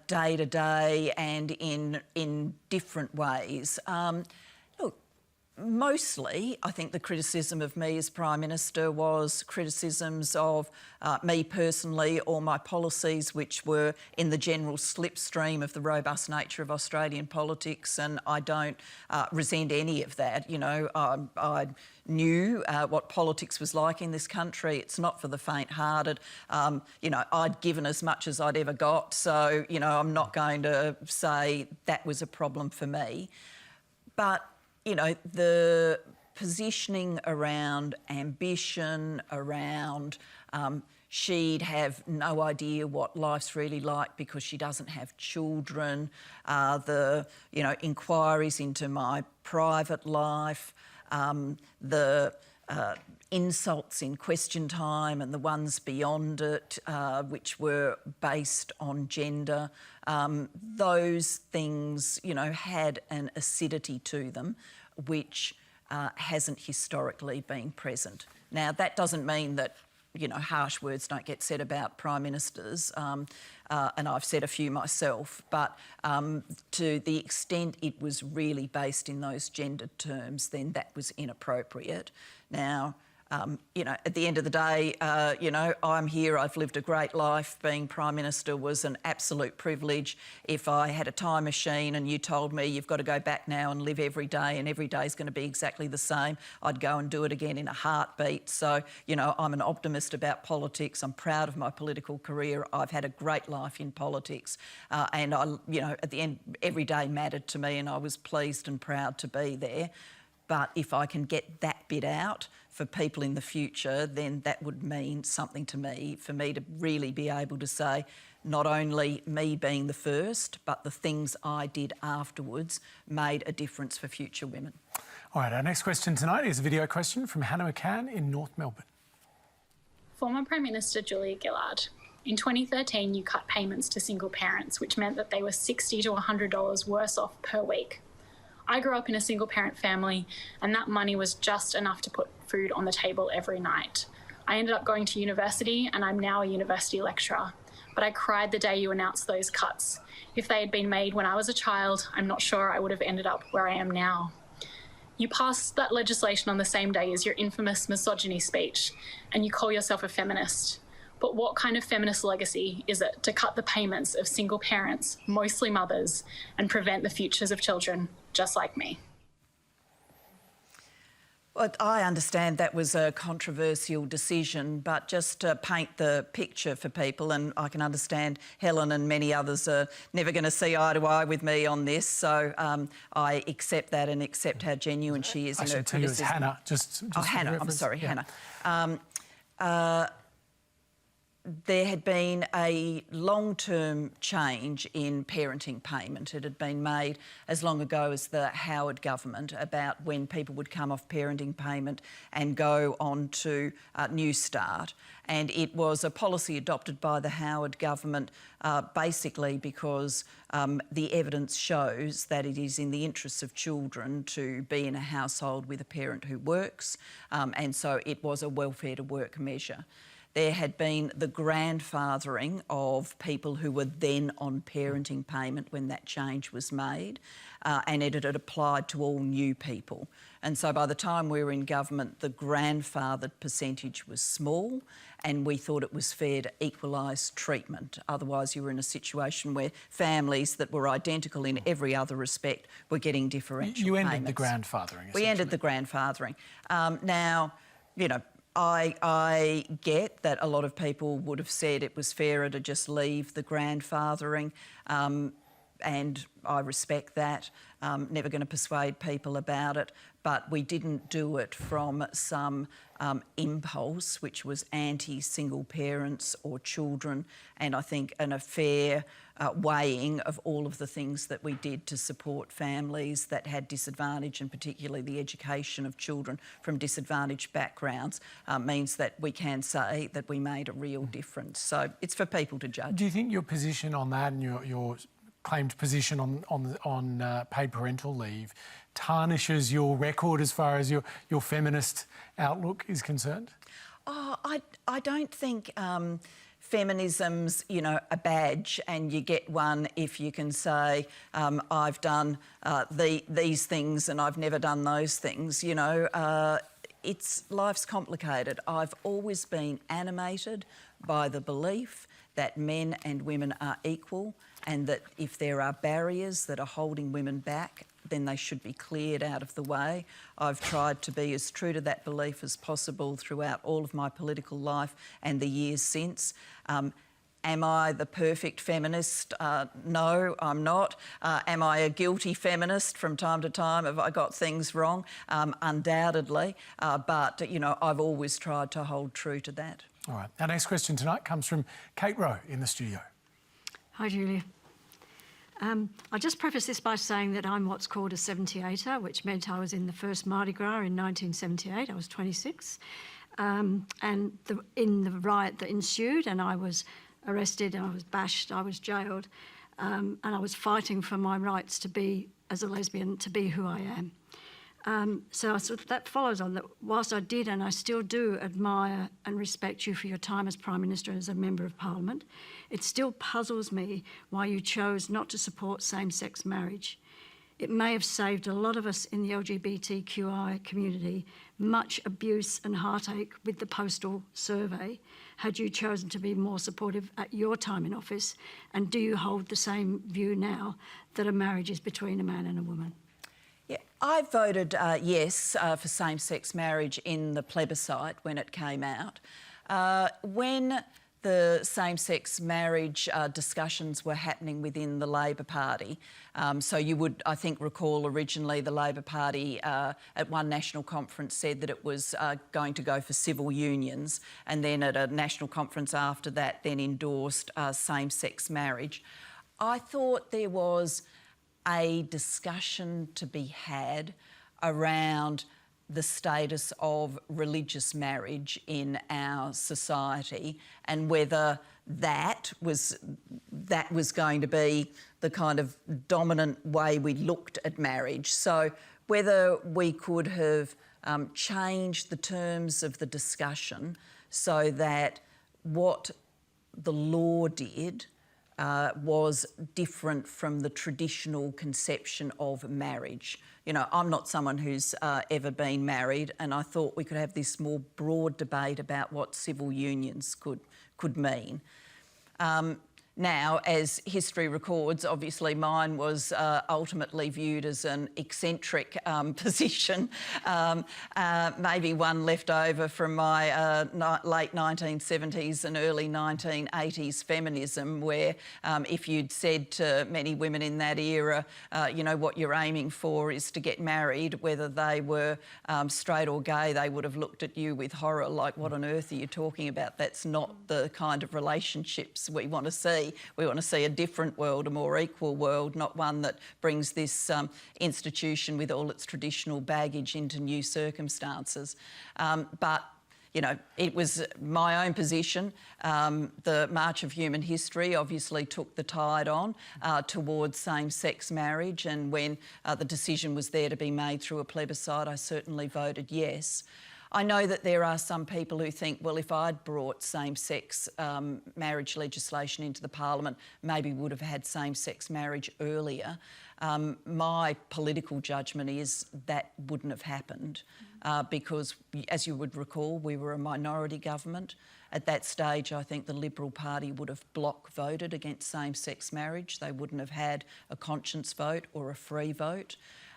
day to day and in different ways. Look, Mostly, I think the criticism of me as Prime Minister was criticisms of me personally or my policies, which were in the general slipstream of the robust nature of Australian politics, and I don't resent any of that. You know, I knew what politics was like in this country. It's not for the faint-hearted. You know, I'd given as much as I'd ever got, so, you know, I'm not going to say that was a problem for me. But you know, the positioning around ambition, around she'd have no idea what life's really like because she doesn't have children, the, you know, inquiries into my private life, the insults in question time and the ones beyond it, which were based on gender. Those things, you know, had an acidity to them which hasn't historically been present. Now, that doesn't mean that, you know, harsh words don't get said about Prime Ministers, and I've said a few myself, but to the extent it was really based in those gendered terms, then that was inappropriate. Now, you know, at the end of the day, you know, I'm here, I've lived a great life. Being Prime Minister was an absolute privilege. If I had a time machine and you told me you've got to go back now and live every day and every day is going to be exactly the same, I'd go and do it again in a heartbeat. So, you know, I'm an optimist about politics. I'm proud of my political career. I've had a great life in politics. And I, you know, at the end, every day mattered to me and I was pleased and proud to be there. But if I can get that bit out for people in the future, then that would mean something to me, for me to really be able to say, not only me being the first, but the things I did afterwards made a difference for future women. All right, our next question tonight is a video question from Hannah McCann in North Melbourne. Former Prime Minister Julia Gillard. In 2013, you cut payments to single parents, which meant that they were $60 to $100 worse off per week. I grew up in a single parent family and that money was just enough to put food on the table every night. I ended up going to university and I'm now a university lecturer, but I cried the day you announced those cuts. If they had been made when I was a child, I'm not sure I would have ended up where I am now. You passed that legislation on the same day as your infamous misogyny speech and you call yourself a feminist. But what kind of feminist legacy is it to cut the payments of single parents, mostly mothers, and prevent the futures of children just like me? Well, I understand that was a controversial decision, but just to paint the picture for people, and I can understand Helen and many others are never going to see eye to eye with me on this, so I accept that and accept how genuine she is in her criticism. I should tell you it's Hannah, just oh, Hannah, I'm sorry, yeah. Hannah. There had been a long-term change in parenting payment. It had been made as long ago as the Howard government about when people would come off parenting payment and go on to New Start. And it was a policy adopted by the Howard government basically because the evidence shows that it is in the interests of children to be in a household with a parent who works, and so it was a welfare to work measure. There had been the grandfathering of people who were then on parenting payment when that change was made, and it had applied to all new people. And so by the time we were in government, the grandfathered percentage was small, and we thought it was fair to equalise treatment. Otherwise, you were in a situation where families that were identical in every other respect were getting differential You payments. ended the grandfathering, We ended the grandfathering. Now, you know, I get that a lot of people would have said it was fairer to just leave the grandfathering, and I respect that. Never going to persuade people about it, but we didn't do it from some impulse which was anti-single parents or children, and I think a fair weighing of all of the things that we did to support families that had disadvantage, and particularly the education of children from disadvantaged backgrounds, means that we can say that we made a real difference. So it's for people to judge. Do you think your position on that and your claimed position on paid parental leave tarnishes your record as far as your feminist outlook is concerned? Oh, I don't think feminism's, you know, a badge, and you get one if you can say, I've done these things and I've never done those things. You know, life's complicated. I've always been animated by the belief that men and women are equal, and that if there are barriers that are holding women back, then they should be cleared out of the way. I've tried to be as true to that belief as possible throughout all of my political life and the years since. Am I the perfect feminist? No, I'm not. Am I a guilty feminist from time to time? Have I got things wrong? Undoubtedly. But, you know, I've always tried to hold true to that. All right. Our next question tonight comes from Kate Rowe in the studio. Hi, Julia. I just preface this by saying that I'm what's called a 78er, which meant I was in the first Mardi Gras in 1978. I was 26. And in the riot that ensued, and I was arrested, I was bashed, I was jailed, and I was fighting for my rights to be, as a lesbian, to be who I am. So that follows on that whilst I did and I still do admire and respect you for your time as Prime Minister and as a Member of Parliament, it still puzzles me why you chose not to support same-sex marriage. It may have saved a lot of us in the LGBTQI community much abuse and heartache with the postal survey had you chosen to be more supportive at your time in office, and do you hold the same view now that a marriage is between a man and a woman? Yeah, I voted yes for same-sex marriage in the plebiscite when it came out. When the same-sex marriage discussions were happening within the Labor Party, so you would, I think, recall originally the Labor Party at one national conference said that it was going to go for civil unions, and then at a national conference after that then endorsed same-sex marriage. I thought there was a discussion to be had around the status of religious marriage in our society, and whether that was going to be the kind of dominant way we looked at marriage. So whether we could have changed the terms of the discussion so that what the law did was different from the traditional conception of marriage. You know, I'm not someone who's ever been married, and I thought we could have this more broad debate about what civil unions could mean. Now, as history records, obviously mine was ultimately viewed as an eccentric position, maybe one left over from my late 1970s and early 1980s feminism, where if you'd said to many women in that era, you know, what you're aiming for is to get married, whether they were straight or gay, they would have looked at you with horror, like, what on earth are you talking about? That's not the kind of relationships we want to see. We want to see a different world, a more equal world, not one that brings this institution with all its traditional baggage into new circumstances. But, you know, it was my own position. The March of Human History obviously took the tide on towards same-sex marriage, and when the decision was there to be made through a plebiscite, I certainly voted yes. I know that there are some people who think, well, if I'd brought same-sex marriage legislation into the Parliament, maybe we would have had same-sex marriage earlier. My political judgment is that wouldn't have happened because, as you would recall, we were a minority government. At that stage, I think the Liberal Party would have block voted against same-sex marriage. They wouldn't have had a conscience vote or a free vote.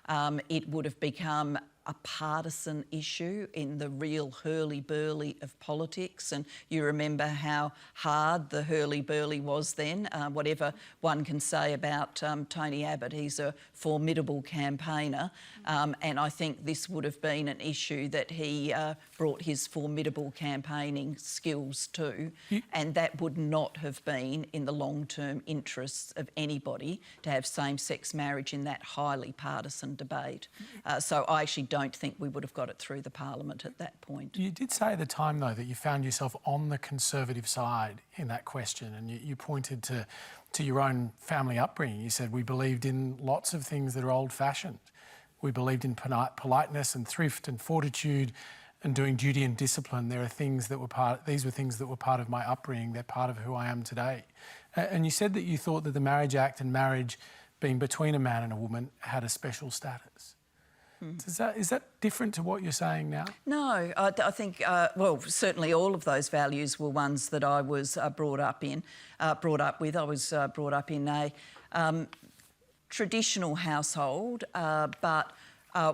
It would have become a partisan issue in the real hurly-burly of politics, and you remember how hard the hurly-burly was then. Whatever one can say about Tony Abbott, he's a formidable campaigner, and I think this would have been an issue that he brought his formidable campaigning skills to, and that would not have been in the long-term interests of anybody to have same-sex marriage in that highly partisan debate. So I actually don't think we would have got it through the Parliament at that point. You did say at the time, though, that you found yourself on the Conservative side in that question, and you pointed to your own family upbringing. You said, we believed in lots of things that are old-fashioned. We believed in politeness and thrift and fortitude, and doing duty and discipline, there are things that were these were things that were part of my upbringing, they're part of who I am today. And you said that you thought that the Marriage Act and marriage being between a man and a woman had a special status. Is that different to what you're saying now? No, I think, well, certainly all of those values were ones that I was brought up with. I was brought up in a traditional household, but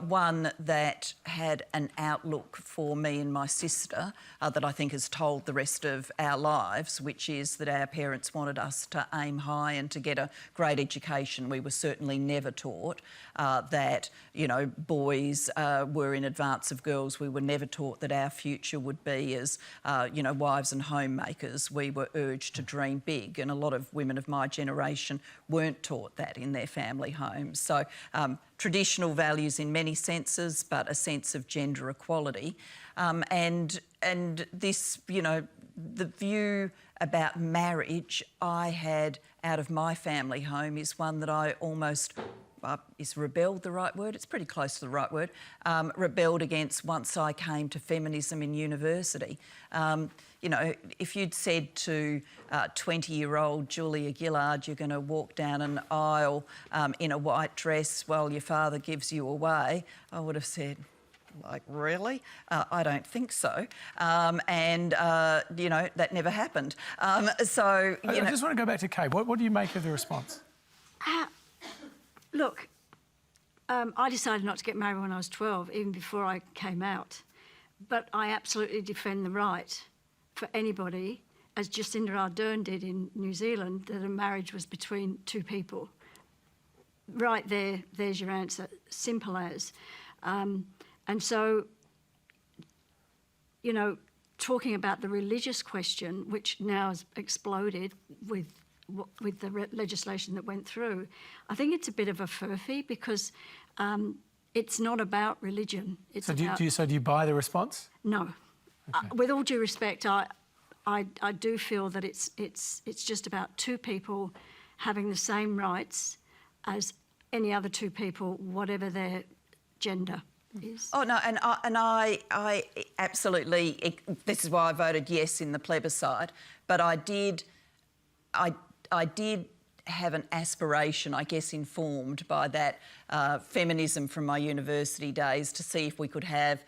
one that had an outlook for me and my sister that I think has told the rest of our lives, which is that our parents wanted us to aim high and to get a great education. We were certainly never taught that, you know, boys were in advance of girls. We were never taught that our future would be as, you know, wives and homemakers. We were urged to dream big, and a lot of women of my generation weren't taught that in their family homes. So traditional values in many senses, but a sense of gender equality. And this, you know, the view about marriage I had out of my family home is one that I almost, is rebelled the right word? It's pretty close to the right word. Rebelled against once I came to feminism in university. You know, if you'd said to 20-year-old Julia Gillard, you're going to walk down an aisle in a white dress while your father gives you away, I would have said, like, really? I don't think so. You know, that never happened. I just want to go back to Kay. What do you make of the response? Look, I decided not to get married when I was 12, even before I came out. But I absolutely defend the right for anybody, as Jacinda Ardern did in New Zealand, that a marriage was between two people. Right there, there's your answer, simple as. And so, you know, talking about the religious question, which now has exploded with the legislation that went through, I think it's a bit of a furphy because it's not about religion. It's So do you buy the response? No. Okay. With all due respect, I do feel that it's just about two people having the same rights as any other two people, whatever their gender is. Oh no, and I absolutely. This is why I voted yes in the plebiscite. But I did have an aspiration, I guess, informed by that feminism from my university days, to see if we could have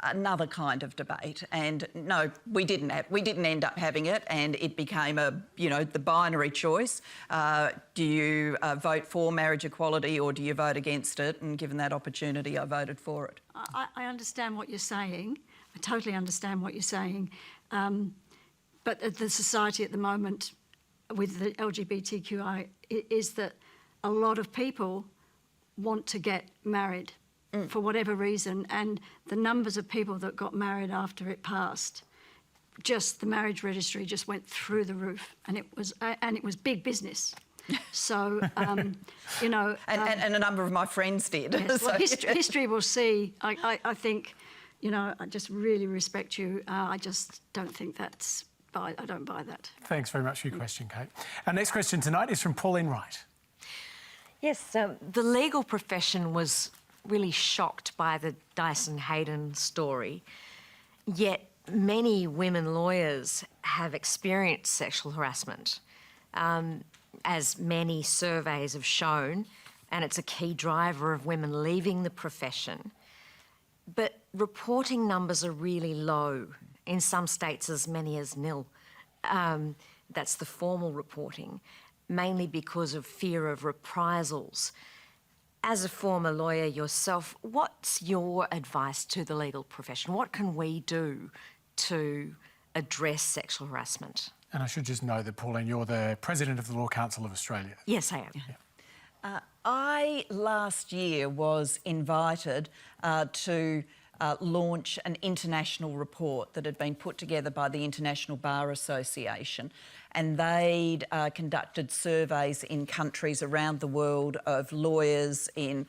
another kind of debate. And no, we didn't end up having it, and it became the binary choice. Do you vote for marriage equality or do you vote against it? And given that opportunity, I voted for it. I understand what you're saying. I totally understand what you're saying. But the society at the moment with the LGBTQI is that a lot of people want to get married for whatever reason, and the numbers of people that got married after it passed, just the marriage registry just went through the roof, and it was big business. So, you know... And a number of my friends did. Yes, well, history will see. I think, you know, I just really respect you. I just don't think I don't buy that. Thanks very much for your question, Kate. Our next question tonight is from Pauline Wright. Yes, the legal profession was really shocked by the Dyson Hayden story, yet many women lawyers have experienced sexual harassment, as many surveys have shown, and it's a key driver of women leaving the profession. But reporting numbers are really low, in some states as many as nil. That's the formal reporting, mainly because of fear of reprisals. As a former lawyer yourself, what's your advice to the legal profession? What can we do to address sexual harassment? And I should just know that, Pauline, you're the President of the Law Council of Australia. Yes, I am. Yeah. I, last year, was invited to launch an international report that had been put together by the International Bar Association, and they'd conducted surveys in countries around the world of lawyers in,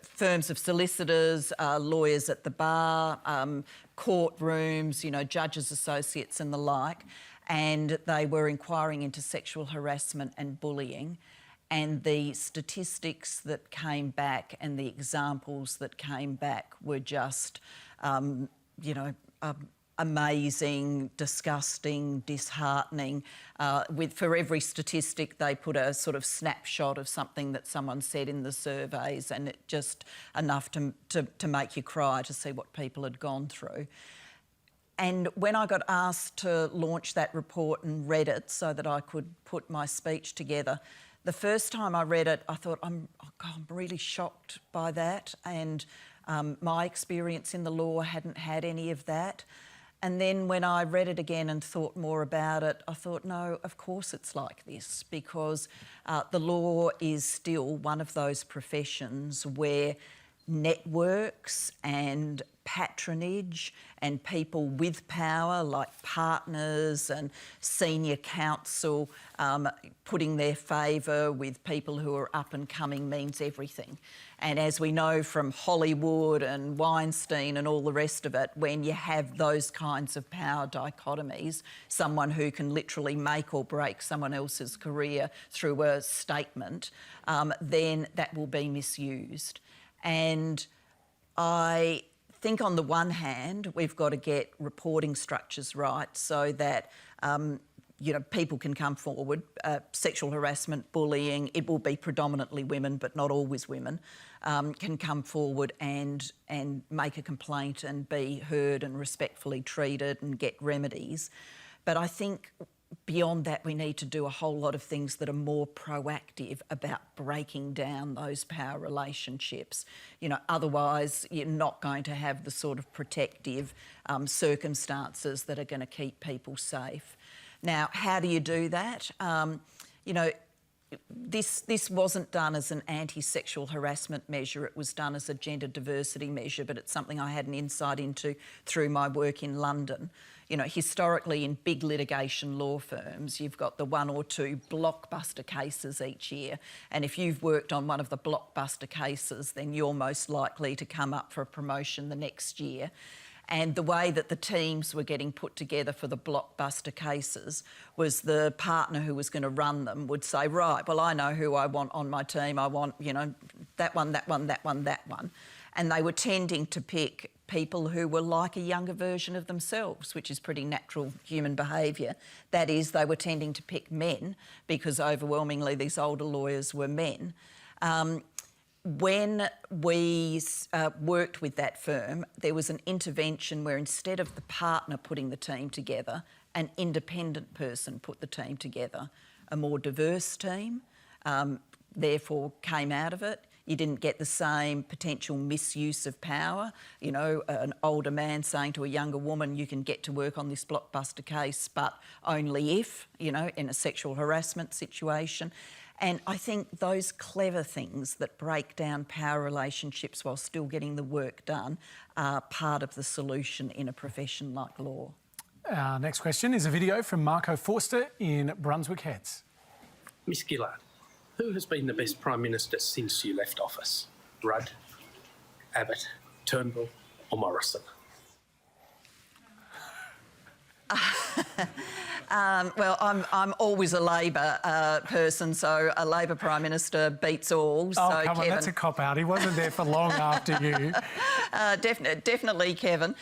firms of solicitors, lawyers at the bar, courtrooms, judges' associates and the like, and they were inquiring into sexual harassment and bullying. and the statistics that came back and the examples that came back were just, amazing, disgusting, disheartening. For every statistic, they put a sort of snapshot of something that someone said in the surveys, and it just enough to make you cry to see what people had gone through. And when I got asked to launch that report and read it so that I could put my speech together, the first time I read it, I thought, I'm really shocked by that, and my experience in the law hadn't had any of that. And then when I read it again and thought more about it, I thought, no, of course it's like this, because the law is still one of those professions where networks and patronage and people with power like partners and senior counsel putting their favour with people who are up and coming means everything. And as we know from Hollywood and Weinstein and all the rest of it, when you have those kinds of power dichotomies, someone who can literally make or break someone else's career through a statement, then that will be misused. And I think on the one hand, we've got to get reporting structures right so that people can come forward. Sexual harassment, bullying, it will be predominantly women, but not always women, can come forward and make a complaint and be heard and respectfully treated and get remedies. But I think beyond that, we need to do a whole lot of things that are more proactive about breaking down those power relationships. Otherwise you're not going to have the sort of protective circumstances that are going to keep people safe. Now, how do you do that? This wasn't done as an anti-sexual harassment measure, it was done as a gender diversity measure, but it's something I had an insight into through my work in London. Historically in big litigation law firms, you've got the one or two blockbuster cases each year, and if you've worked on one of the blockbuster cases, then you're most likely to come up for a promotion the next year. And the way that the teams were getting put together for the blockbuster cases was the partner who was going to run them would say, right, well, I know who I want on my team. I want, that one, that one, that one, that one. And they were tending to pick people who were like a younger version of themselves, which is pretty natural human behaviour. That is, they were tending to pick men because overwhelmingly these older lawyers were men. When we worked with that firm, there was an intervention where instead of the partner putting the team together, an independent person put the team together. A more diverse team, therefore, came out of it. You didn't get the same potential misuse of power. An older man saying to a younger woman, you can get to work on this blockbuster case, but only if, in a sexual harassment situation. And I think those clever things that break down power relationships while still getting the work done are part of the solution in a profession like law. Our next question is a video from Marco Forster in Brunswick Heads. Miss Gillard, who has been the best Prime Minister since you left office? Rudd, Abbott, Turnbull or Morrison? Well, I'm always a Labor person, so a Labor Prime Minister beats all. So come Kevin... on, that's a cop-out. He wasn't there for long after you. Definitely, Kevin.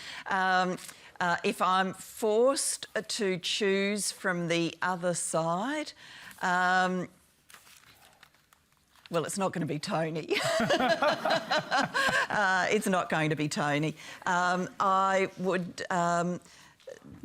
If I'm forced to choose from the other side, well, it's not going to be Tony. It's not going to be Tony. I would...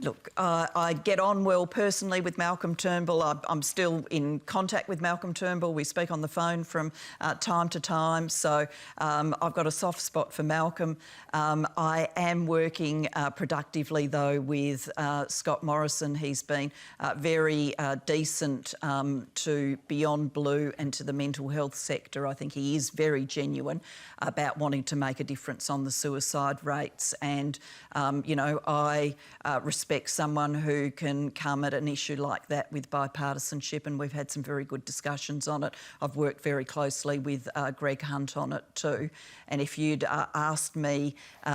Look, I get on well personally with Malcolm Turnbull. I'm still in contact with Malcolm Turnbull. We speak on the phone from time to time, so I've got a soft spot for Malcolm. I am working productively, though, with Scott Morrison. He's been very decent to Beyond Blue and to the mental health sector. I think he is very genuine about wanting to make a difference on the suicide rates. And, I respect someone who can come at an issue like that with bipartisanship, and we've had some very good discussions on it. I've worked very closely with Greg Hunt on it too. And if you'd asked me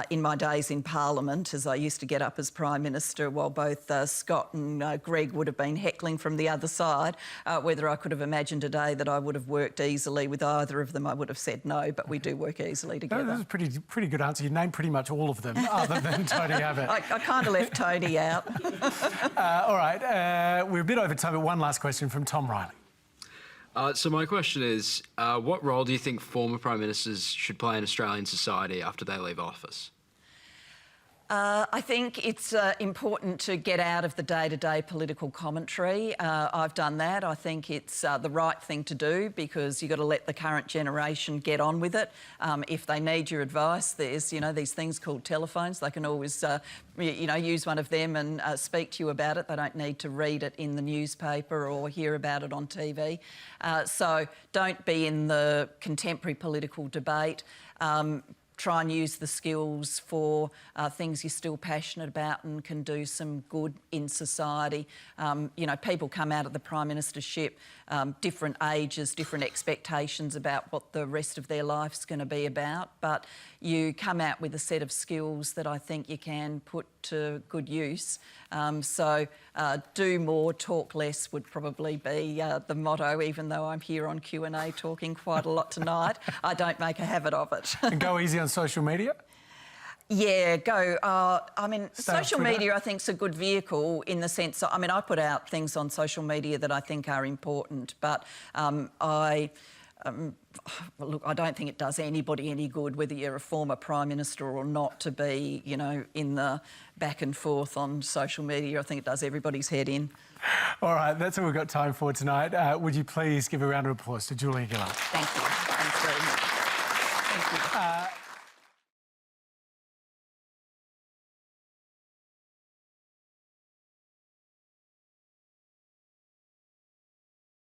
in my days in Parliament, as I used to get up as Prime Minister while both Scott and Greg would have been heckling from the other side, whether I could have imagined today that I would have worked easily with either of them, I would have said no, but we do work easily together. That's a pretty good answer. You named pretty much all of them, other than Tony Abbott. I kind of left Tony out. All right, we're a bit over time, but one last question from Tom Riley. So my question is, what role do you think former Prime Ministers should play in Australian society after they leave office? I think it's important to get out of the day-to-day political commentary. I've done that. I think it's the right thing to do because you've got to let the current generation get on with it. If they need your advice, there's, these things called telephones. They can always, use one of them and speak to you about it. They don't need to read it in the newspaper or hear about it on TV. So don't be in the contemporary political debate. Try and use the skills for things you're still passionate about and can do some good in society. People come out of the Prime Ministership, different ages, different expectations about what the rest of their life's going to be about, but you come out with a set of skills that I think you can put to good use. So do more, talk less would probably be the motto, even though I'm here on Q&A talking quite a lot tonight. I don't make a habit of it. And go easy on social media? Yeah, go. Social media I think is a good vehicle in the sense that, I put out things on social media that I think are important, but look, I don't think it does anybody any good, whether you're a former Prime Minister or not, to be, in the back and forth on social media. I think it does everybody's head in. All right, that's all we've got time for tonight. Would you please give a round of applause to Julia Gillard? Thank you. Thanks very much. Thank you.